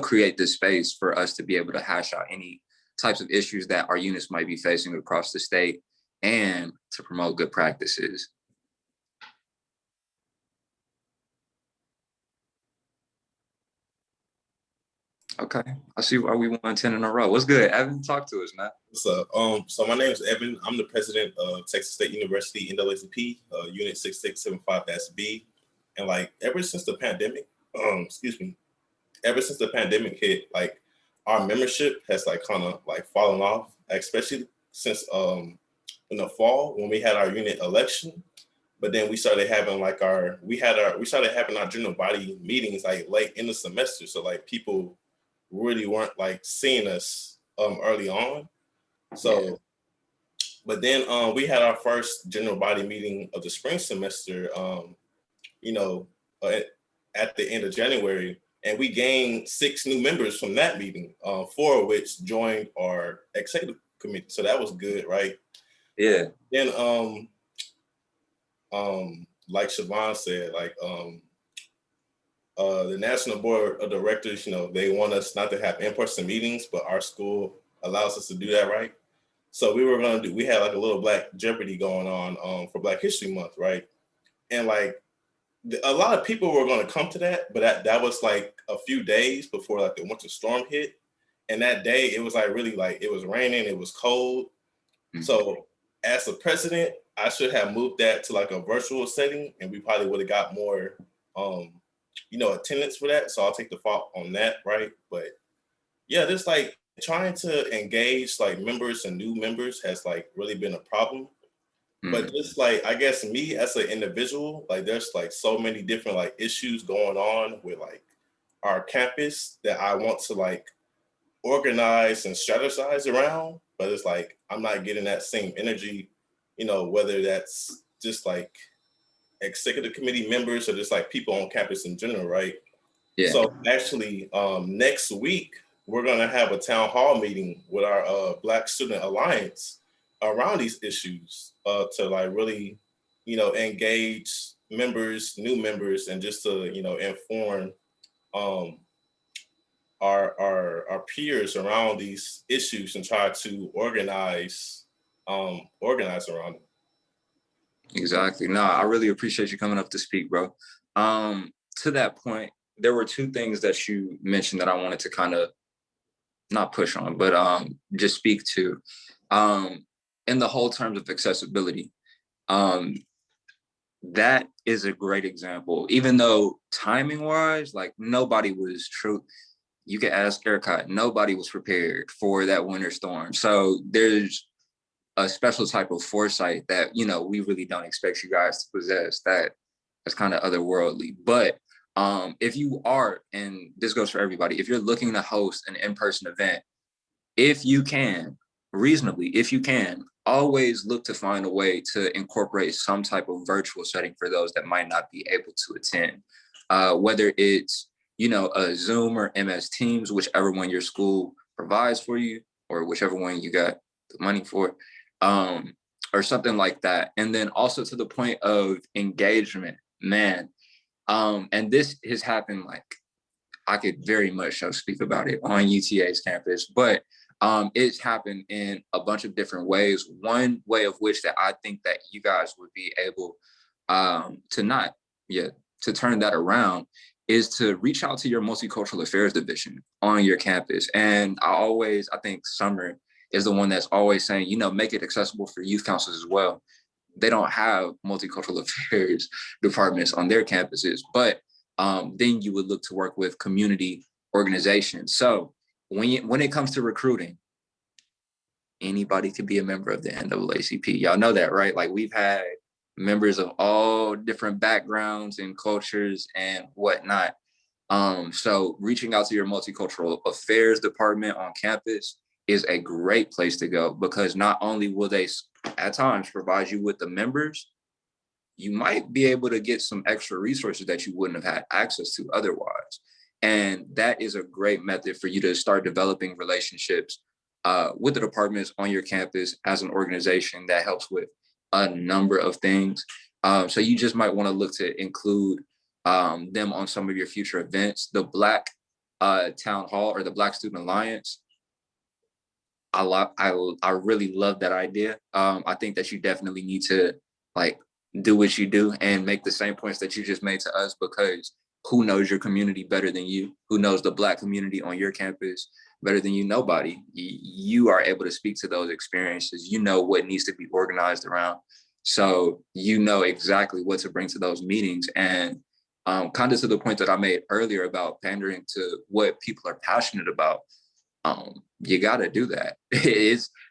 create this space for us to be able to hash out any types of issues that our units might be facing across the state and to promote good practices. Okay, I see why we won 10 in a row. What's good, Evan? Talk to us, man. What's up? So my name is Evan. I'm the president of Texas State University NAACP, Unit 6675-B. And like ever since the pandemic, hit, like our membership has like kind of like fallen off, especially since in the fall when we had our unit election. But then we started having like our general body meetings like late in the semester. So like people really weren't like seeing us early on. So, but then we had our first general body meeting of the spring semester, at the end of January, and we gained 6 new members from that meeting, 4 of which joined our executive committee. So that was good, right? Yeah. Then, like Siobhan said, like the National Board of Directors, they want us not to have in-person meetings, but our school allows us to do that, right? So we had like a little Black Jeopardy going on for Black History Month, right? And like a lot of people were going to come to that, but that was like a few days before like the winter storm hit. And that day it was like really like, it was raining, it was cold. Mm-hmm. So as the president, I should have moved that to like a virtual setting, and we probably would have got more attendance for that. So I'll take the fault on that, right? But yeah, just like trying to engage like members and new members has like really been a problem. But just like, I guess me as an individual, like there's like so many different like issues going on with like our campus that I want to like organize and strategize around, but it's like, I'm not getting that same energy, whether that's just like executive committee members or just like people on campus in general, right? Yeah. So actually next week, we're gonna have a town hall meeting with our Black Student Alliance around these issues to like really, engage members, new members, and just to, inform our peers around these issues and try to organize around them. Exactly. No, I really appreciate you coming up to speak, bro. To that point, there were two things that you mentioned that I wanted to kind of not push on, but just speak to. In the whole terms of accessibility, that is a great example. Even though timing wise, like nobody was true. You can ask ERCOT, nobody was prepared for that winter storm. So there's a special type of foresight that, you know, we really don't expect you guys to possess. That's kind of otherworldly. But if you are, and this goes for everybody, if you're looking to host an in-person event, if you can, reasonably, if you can, always look to find a way to incorporate some type of virtual setting for those that might not be able to attend. Whether it's, you know, a Zoom or MS Teams, whichever one your school provides for you, or whichever one you got the money for, or something like that. And then also to the point of engagement, man. And this has happened, like, I could very much so speak about it on UTA's campus, but it's happened in a bunch of different ways. One way of which that I think that you guys would be able to turn that around is to reach out to your multicultural affairs division on your campus. And I think Summer is the one that's always saying, you know, make it accessible for youth councils as well. They don't have multicultural affairs departments on their campuses, but then you would look to work with community organizations. So when it comes to recruiting, anybody could be a member of the NAACP. Y'all know that, right? Like, we've had members of all different backgrounds and cultures and whatnot. So reaching out to your multicultural affairs department on campus is a great place to go, because not only will they at times provide you with the members, you might be able to get some extra resources that you wouldn't have had access to otherwise. And that is a great method for you to start developing relationships with the departments on your campus as an organization that helps with a number of things. So you just might want to look to include them on some of your future events. The Black Town Hall, or the Black Student Alliance, I really love that idea. I think that you definitely need to, like, do what you do and make the same points that you just made to us, because who knows your community better than you? Who knows the Black community on your campus better than you? Nobody. You are able to speak to those experiences. You know what needs to be organized around. So you know exactly what to bring to those meetings. And kind of to the point that I made earlier about pandering to what people are passionate about, you got to do that.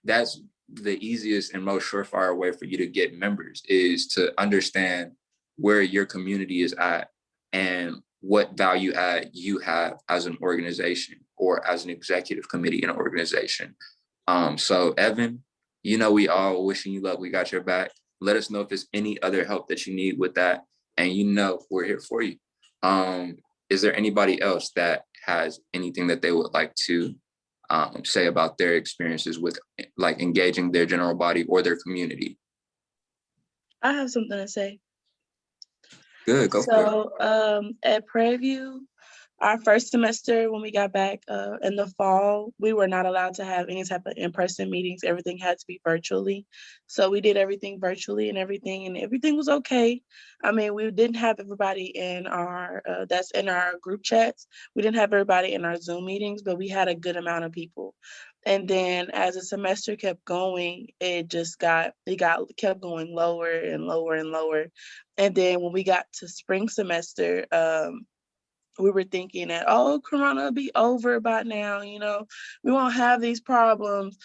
That's the easiest and most surefire way for you to get members, is to understand where your community is at and what value add you have as an organization or as an executive committee in an organization. So Evan, you know, we all wishing you luck. We got your back. Let us know if there's any other help that you need with that. And you know, we're here for you. Is there anybody else that has anything that they would like to say about their experiences with, like, engaging their general body or their community? I have something to say. Good, go for it. At Prairie View, our first semester, when we got back in the fall, we were not allowed to have any type of in-person meetings. Everything had to be virtually. So we did everything virtually and everything was okay. I mean, we didn't have everybody in our, that's in our group chats. We didn't have everybody in our Zoom meetings, but we had a good amount of people. And then as the semester kept going, it kept going lower and lower and lower. And then when we got to spring semester, we were thinking that, oh, Corona will be over by now, you know, we won't have these problems.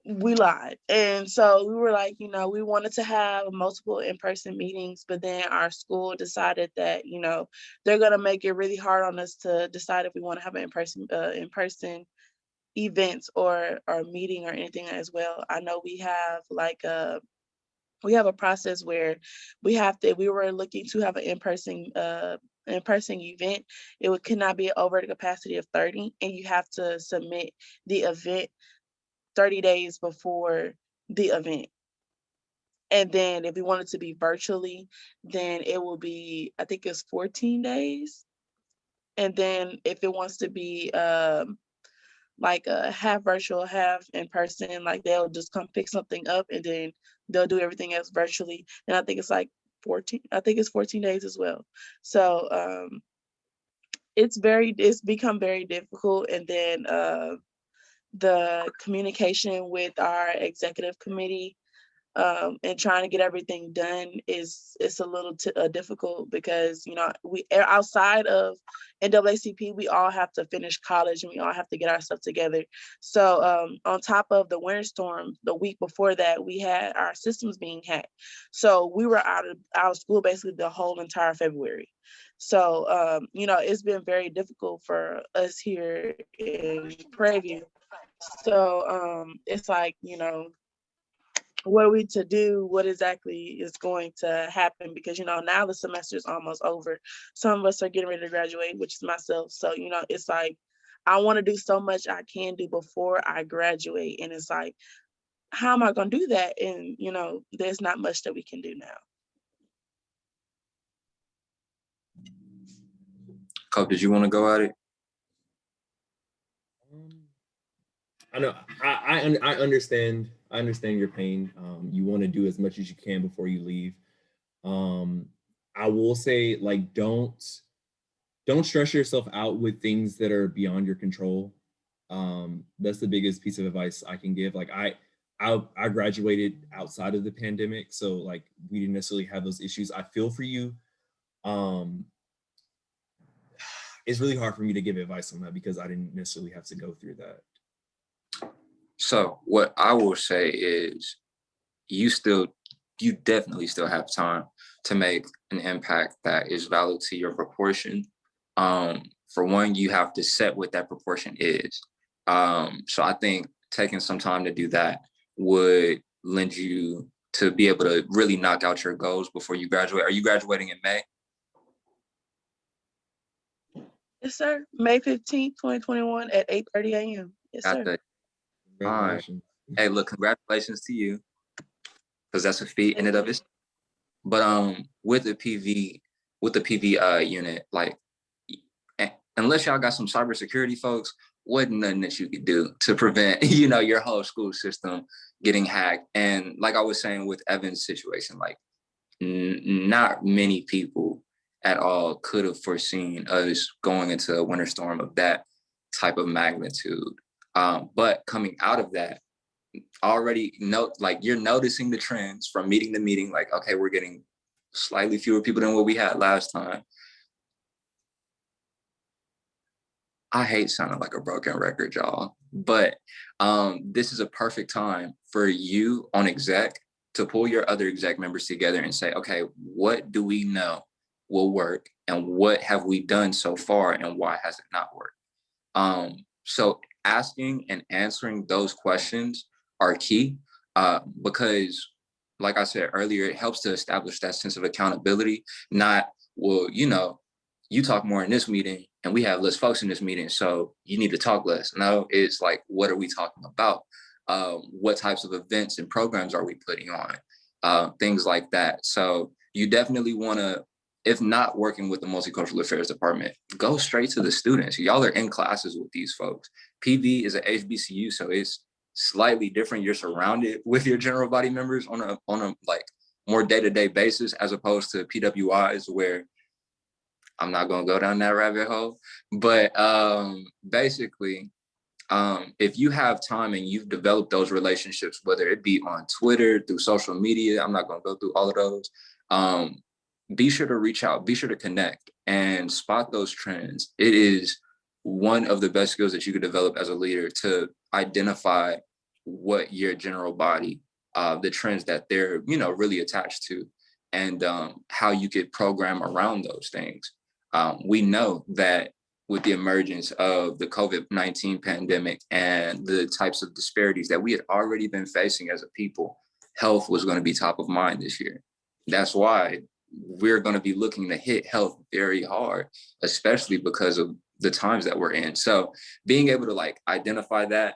We lied. And so we were like, you know, we wanted to have multiple in-person meetings, but then our school decided that, you know, they're going to make it really hard on us to decide if we want to have an in-person events or meeting or anything as well. I know we have a process where we were looking to have an in-person event. It could not be over the capacity of 30, and you have to submit the event 30 days before the event. And then if we want it to be virtually, then it will be, I think it's 14 days. And then if it wants to be like a half virtual, half in person, like they'll just come pick something up and then they'll do everything else virtually. And I think it's like 14 days as well. So it's become very difficult. And then the communication with our executive committee and trying to get everything done is a little difficult because, you know, we outside of NAACP, we all have to finish college and we all have to get our stuff together. So on top of the winter storm, the week before that, we had our systems being hacked. So we were out of school basically the whole entire February. So, you know, it's been very difficult for us here in Prairie View. So it's like, you know, what are we to do? What exactly is going to happen? Because, you know, now the semester is almost over. Some of us are getting ready to graduate, which is myself. So, you know, it's like, I want to do so much I can do before I graduate. And it's like, how am I going to do that? And, you know, there's not much that we can do now. Cope, did you want to go at it? I know. I understand. I understand your pain. You want to do as much as you can before you leave. I will say, like, don't stress yourself out with things that are beyond your control. That's the biggest piece of advice I can give. Like, I graduated outside of the pandemic, so like we didn't necessarily have those issues. I feel for you. It's really hard for me to give advice on that because I didn't necessarily have to go through that. So what I will say is you definitely still have time to make an impact that is valid to your proportion. For one, you have to set what that proportion is. So I think taking some time to do that would lend you to be able to really knock out your goals before you graduate. Are you graduating in May? Yes, sir. May 15th, 2021 at 8:30 a.m. Yes, sir. All right. Hey, look, congratulations to you, because that's a feat in and of itself. But with the PV unit, like, unless y'all got some cybersecurity folks, wasn't nothing that you could do to prevent, you know, your whole school system getting hacked. And like I was saying with Evan's situation, like not many people at all could have foreseen us going into a winter storm of that type of magnitude. But coming out of that, already you're noticing the trends from meeting to meeting, like, okay, we're getting slightly fewer people than what we had last time. I hate sounding like a broken record, y'all, but this is a perfect time for you on exec to pull your other exec members together and say, okay, what do we know will work and what have we done so far and why has it not worked? So asking and answering those questions are key because, like I said earlier, it helps to establish that sense of accountability, not, well, you know, you talk more in this meeting and we have less folks in this meeting, so you need to talk less. No, it's like, what are we talking about? What types of events and programs are we putting on? Things like that. So you definitely want to, if not working with the Multicultural Affairs Department, go straight to the students. Y'all are in classes with these folks. PV is an HBCU, so it's slightly different. You're surrounded with your general body members on a like more day-to-day basis, as opposed to PWIs, where I'm not gonna go down that rabbit hole. But basically, if you have time and you've developed those relationships, whether it be on Twitter, through social media, I'm not gonna go through all of those. Be sure to reach out, be sure to connect and spot those trends. It is one of the best skills that you could develop as a leader, to identify what your general body, the trends that they're, you know, really attached to, and how you could program around those things. We know that with the emergence of the COVID-19 pandemic and the types of disparities that we had already been facing as a people, health was going to be top of mind this year. That's why we're going to be looking to hit health very hard, especially because of the times that we're in. So being able to like identify that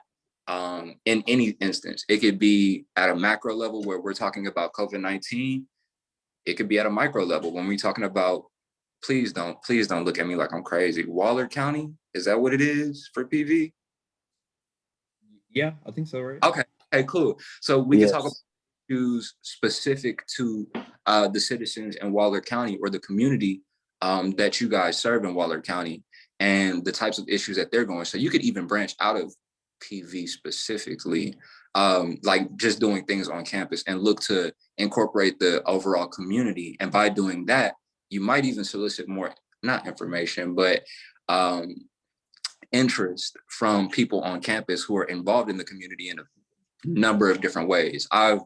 in any instance, it could be at a macro level where we're talking about COVID-19. It could be at a micro level when we're talking about please don't look at me like I'm crazy. Waller County, is that what it is for PV? Yeah, I think so, right? Okay, cool. So we can talk about Yes. issues specific to the citizens in Waller County or the community that you guys serve in Waller County and the types of issues that they're going. So you could even branch out of PV specifically, like just doing things on campus and look to incorporate the overall community. And by doing that, you might even solicit more, not information, but interest from people on campus who are involved in the community in a number of different ways. I've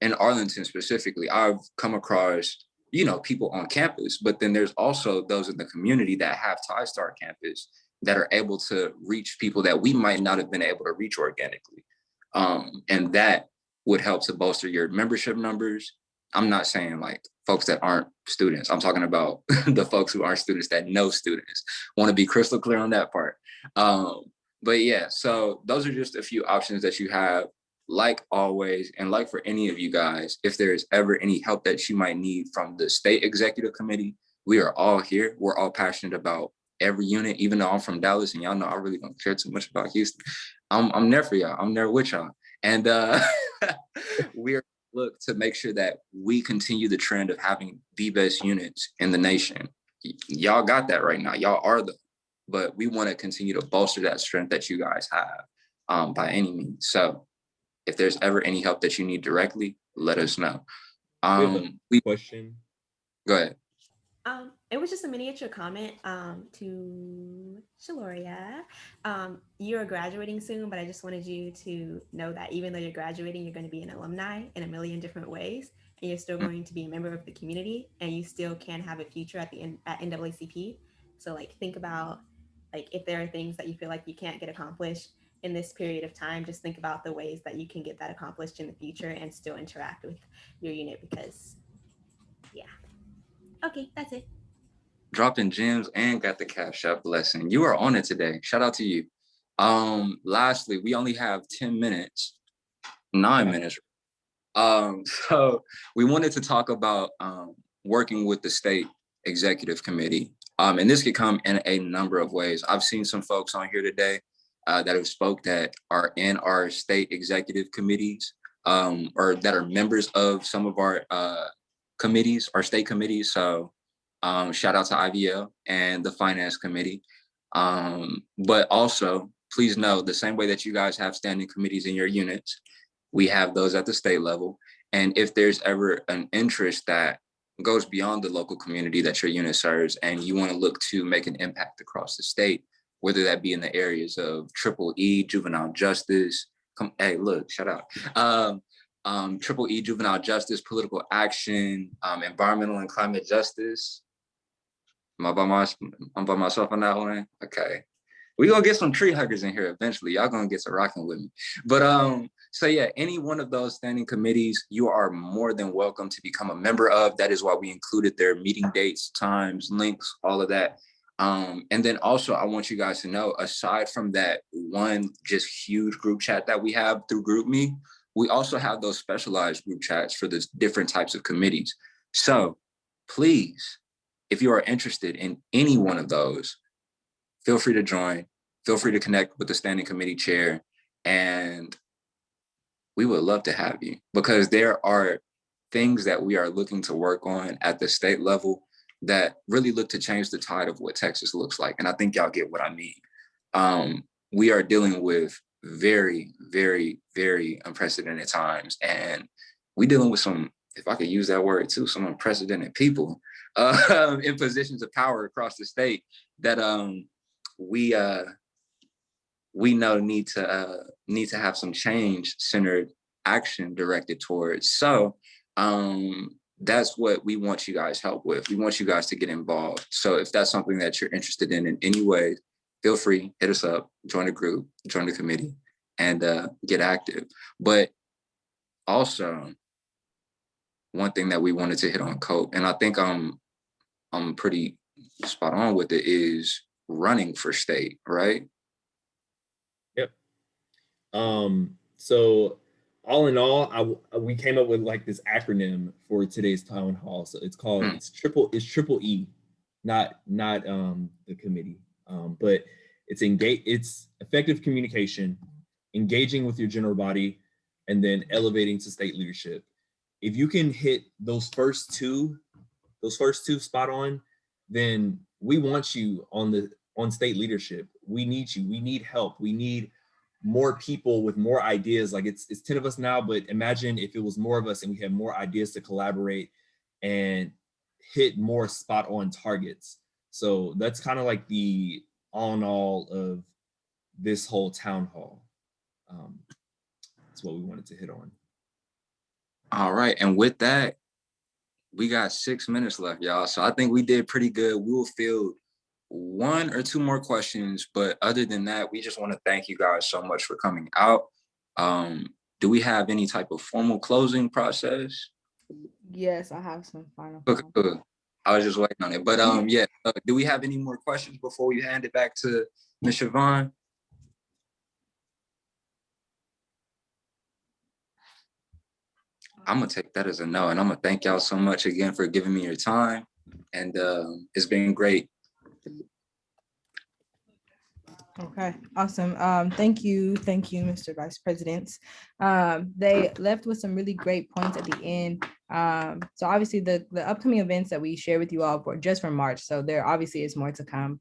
in Arlington specifically, I've come across, you know, people on campus, but then there's also those in the community that have ties to our campus that are able to reach people that we might not have been able to reach organically. And that would help to bolster your membership numbers. I'm not saying like folks that aren't students. I'm talking about the folks who aren't students that know students. Want to be crystal clear on that part. But yeah, so those are just a few options that you have. Like always, and like for any of you guys, if there's ever any help that you might need from the state executive committee, we are all here. We're all passionate about every unit, even though I'm from Dallas and y'all know I really don't care too much about Houston. I'm there for y'all. I'm there with y'all. And we're look to make sure that we continue the trend of having the best units in the nation. Y'all got that right now. Y'all are but we want to continue to bolster that strength that you guys have by any means. So if there's ever any help that you need directly, let us know. Question. Go ahead. It was just a miniature comment to Shaloria. You're graduating soon, but I just wanted you to know that even though you're graduating, you're going to be an alumni in a million different ways, and you're still going to be a member of the community, and you still can have a future at NAACP. So like think about like if there are things that you feel like you can't get accomplished in this period of time, just think about the ways that you can get that accomplished in the future and still interact with your unit because, yeah. Okay, that's it. Dropping gems and got the Cash App blessing. You are on it today. Shout out to you. Lastly, we only have 10 minutes, 9 minutes. So we wanted to talk about working with the state executive committee. And this could come in a number of ways. I've seen some folks on here today that have spoke that are in our state executive committees or that are members of some of our committees, our state committees. So shout out to IVL and the finance committee. But also, please know the same way that you guys have standing committees in your units, we have those at the state level. And if there's ever an interest that goes beyond the local community that your unit serves and you want to look to make an impact across the state, whether that be in the areas of Triple E, juvenile justice, hey, look, shout out. Triple E, juvenile justice, political action, environmental and climate justice. I'm by myself on that one. Okay. We're gonna get some tree huggers in here eventually. Y'all gonna get to rocking with me. But so yeah, any one of those standing committees, you are more than welcome to become a member of. That is why we included their meeting dates, times, links, all of that. And then also I want you guys to know, aside from that one just huge group chat that we have through GroupMe, we also have those specialized group chats for the different types of committees. So please, if you are interested in any one of those, feel free to join, feel free to connect with the standing committee chair, and we would love to have you because there are things that we are looking to work on at the state level that really look to change the tide of what Texas looks like. And I think y'all get what I mean. We are dealing with very, very, very unprecedented times. And we dealing with some, if I could use that word too, some unprecedented people in positions of power across the state that we know need to have some change-centered action directed towards. So that's what we want you guys help with. We want you guys to get involved. So if that's something that you're interested in any way, feel free, hit us up, join the group, join the committee, and get active. But also, one thing that we wanted to hit on, Cope, and I think I'm pretty spot on with it, is running for state, right? Yep. So all in all, we came up with like this acronym for today's town hall. So it's called it's triple E. not the committee, but it's effective communication, engaging with your general body, and then elevating to state leadership. If you can hit those first two spot on, then we want you on state leadership. We need you. We need help. We need more people with more ideas. Like it's 10 of us now, but imagine if it was more of us and we had more ideas to collaborate and hit more spot on targets. So that's kind of like the all in all of this whole town hall. That's what we wanted to hit on. All right, and with that, we got 6 minutes left, y'all. So I think we did pretty good. We will field 1 or 2 more questions, but other than that, we just want to thank you guys so much for coming out. Do we have any type of formal closing process? Yes, I have some final. Okay. I was just waiting on it, but yeah. Do we have any more questions before we hand it back to Ms. Siobhan? I'm gonna take that as a no, and I'm gonna thank y'all so much again for giving me your time, and it's been great. Okay, awesome. Thank you, Mr. Vice Presidents. They left with some really great points at the end. So obviously the upcoming events that we share with you all were just from March, so there obviously is more to come.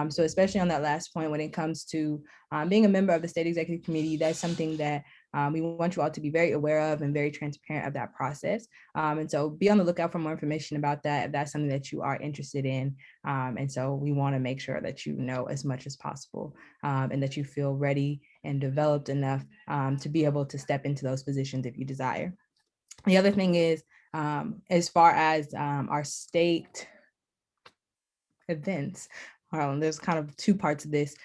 So especially on that last point, when it comes to being a member of the State Executive Committee, that's something that we want you all to be very aware of and very transparent of that process. And so be on the lookout for more information about that if that's something that you are interested in. And so we want to make sure that you know as much as possible and that you feel ready and developed enough to be able to step into those positions if you desire. The other thing is, as far as our state events, there's kind of 2 parts of this.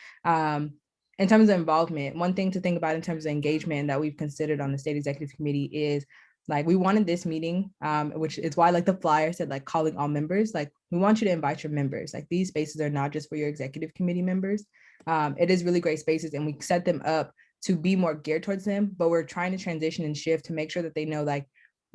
In terms of involvement, one thing to think about in terms of engagement that we've considered on the State Executive Committee is like we wanted this meeting, which is why like the flyer said like calling all members, like we want you to invite your members. Like these spaces are not just for your executive committee members. It is really great spaces and we set them up to be more geared towards them, but we're trying to transition and shift to make sure that they know like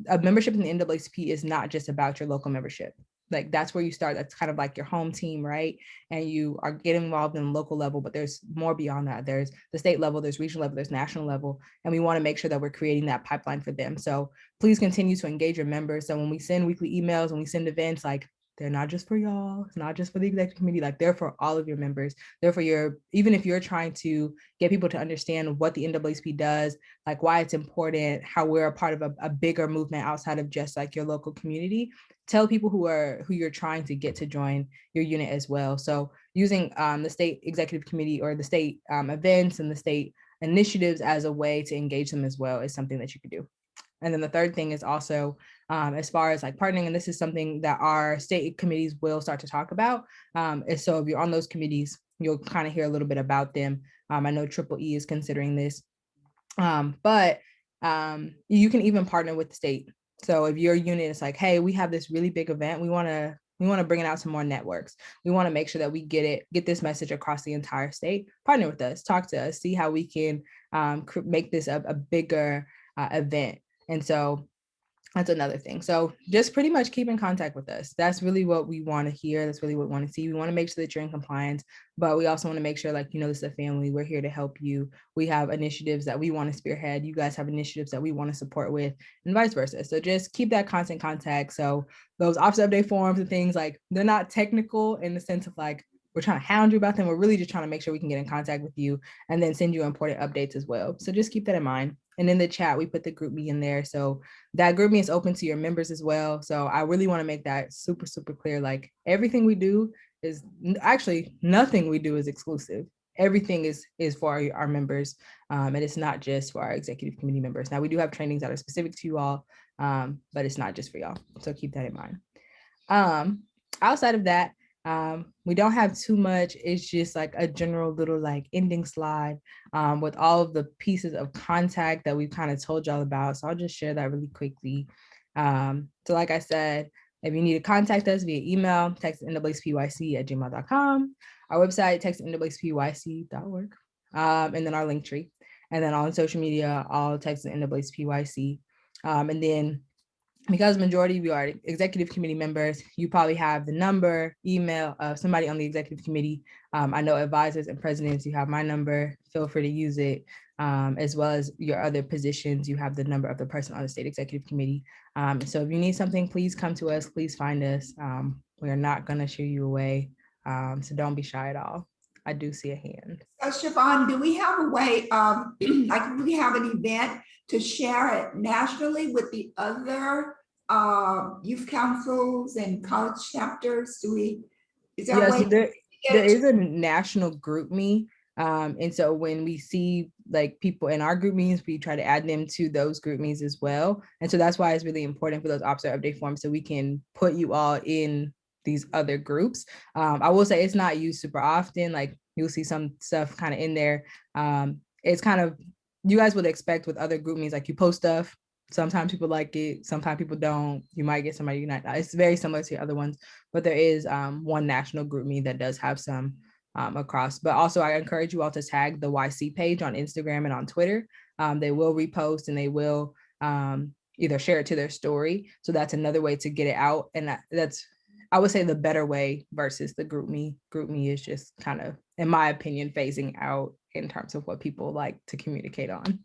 a membership in the NAACP is not just about your local membership. Like that's where you start. That's kind of like your home team, right? And you are getting involved in the local level, but there's more beyond that. There's the state level, there's regional level, there's national level. And we want to make sure that we're creating that pipeline for them. So please continue to engage your members. So when we send weekly emails, when we send events, like they're not just for y'all, it's not just for the executive committee, like they're for all of your members. They're for even if you're trying to get people to understand what the NAACP does, like why it's important, how we're a part of a bigger movement outside of just like your local community, tell people who you're trying to get to join your unit as well. So using the state executive committee or the state events and the state initiatives as a way to engage them as well is something that you could do. And then the third thing is also as far as like partnering, and this is something that our state committees will start to talk about. And so if you're on those committees, you'll kind of hear a little bit about them. I know Triple E is considering this, but you can even partner with the state. So if your unit is like, hey, we have this really big event, we want to bring it out to more networks. We want to make sure that we get this message across the entire state. Partner with us, talk to us, see how we can make this a bigger event. And so that's another thing. So just pretty much keep in contact with us. That's really what we want to hear. That's really what we want to see. We want to make sure that you're in compliance, but we also want to make sure like, you know, this is a family. We're here to help you. We have initiatives that we want to spearhead. You guys have initiatives that we want to support with and vice versa. So just keep that constant contact. So those office update forums and things like they're not technical in the sense of like, we're trying to hound you about them. We're really just trying to make sure we can get in contact with you and then send you important updates as well. So just keep that in mind. And in the chat, we put the GroupMe in there. So that GroupMe is open to your members as well. So I really want to make that super, super clear. Like everything we do is actually nothing we do is exclusive. Everything is for our members. And it's not just for our executive committee members. Now we do have trainings that are specific to you all, but it's not just for y'all. So keep that in mind. Outside of that, we don't have too much. It's just like a general little like ending slide with all of the pieces of contact that we've kind of told y'all about. So I'll just share that really quickly. So like I said, if you need to contact us via email, text naacpyc@gmail.com, our website, text naacpyc.org, and then our link tree. And then on social media, all text naacpyc. And then because majority of you are executive committee members, you probably have the number, email of somebody on the executive committee. I know advisors and presidents, you have my number, feel free to use it. As well as your other positions, you have the number of the person on the state executive committee. So if you need something, please come to us, please find us. We are not gonna shoo you away. So don't be shy at all. I do see a hand. So Siobhan, do we have a way, like if we have an event to share it nationally with the other youth councils and college chapters? Do we, is there a Yes, way? there is a national group me. And so when we see like people in our group meetings, we try to add them to those group meetings as well. And so that's why it's really important for those officer update forms so we can put you all in these other groups. I will say it's not used super often. Like you'll see some stuff kind of in there. It's kind of, you guys would expect with other group meetings, like you post stuff. Sometimes people like it, sometimes people don't. You might get somebody unite. It's very similar to the other ones, but there is one national group meeting that does have some across. But also I encourage you all to tag the YC page on Instagram and on Twitter. They will repost and they will either share it to their story. So that's another way to get it out. And that's, I would say, the better way versus the group me. Group me is just kind of, in my opinion, phasing out in terms of what people like to communicate on.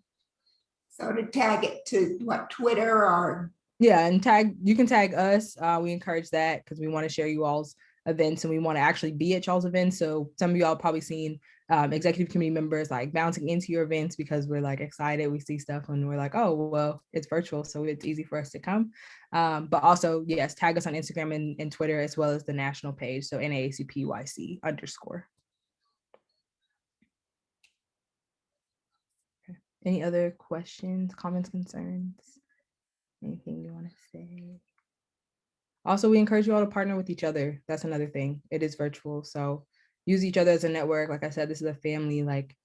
So to tag it to what, Twitter or? Yeah, and tag, you can tag us. We encourage that because we want to share you all's events and we want to actually be at y'all's events. So some of y'all probably seen executive committee members like bouncing into your events because we're like excited. We see stuff and we're like, oh, well, it's virtual, so it's easy for us to come. But also, yes, tag us on Instagram and Twitter as well as the national page. So NAACPYC_. Okay. Any other questions, comments, concerns? Anything you want to say? Also, we encourage you all to partner with each other. That's another thing. It is virtual, so use each other as a network. Like I said, this is a family. Like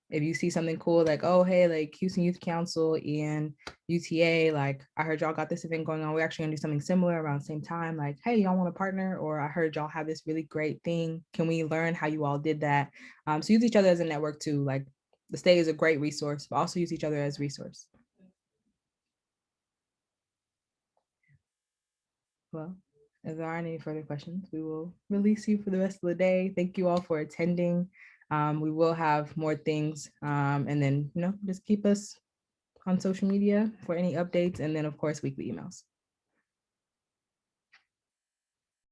if you see something cool, like, oh, hey, like Houston Youth Council and UTA, like I heard y'all got this event going on. We're actually gonna do something similar around the same time. Like, hey, y'all want to partner? Or I heard y'all have this really great thing. Can we learn how you all did that? So use each other as a network too. Like the state is a great resource, but also use each other as a resource. Well, if there aren't any further questions, we will release you for the rest of the day. Thank you all for attending. We will have more things and then, just keep us on social media for any updates and then of course, weekly emails.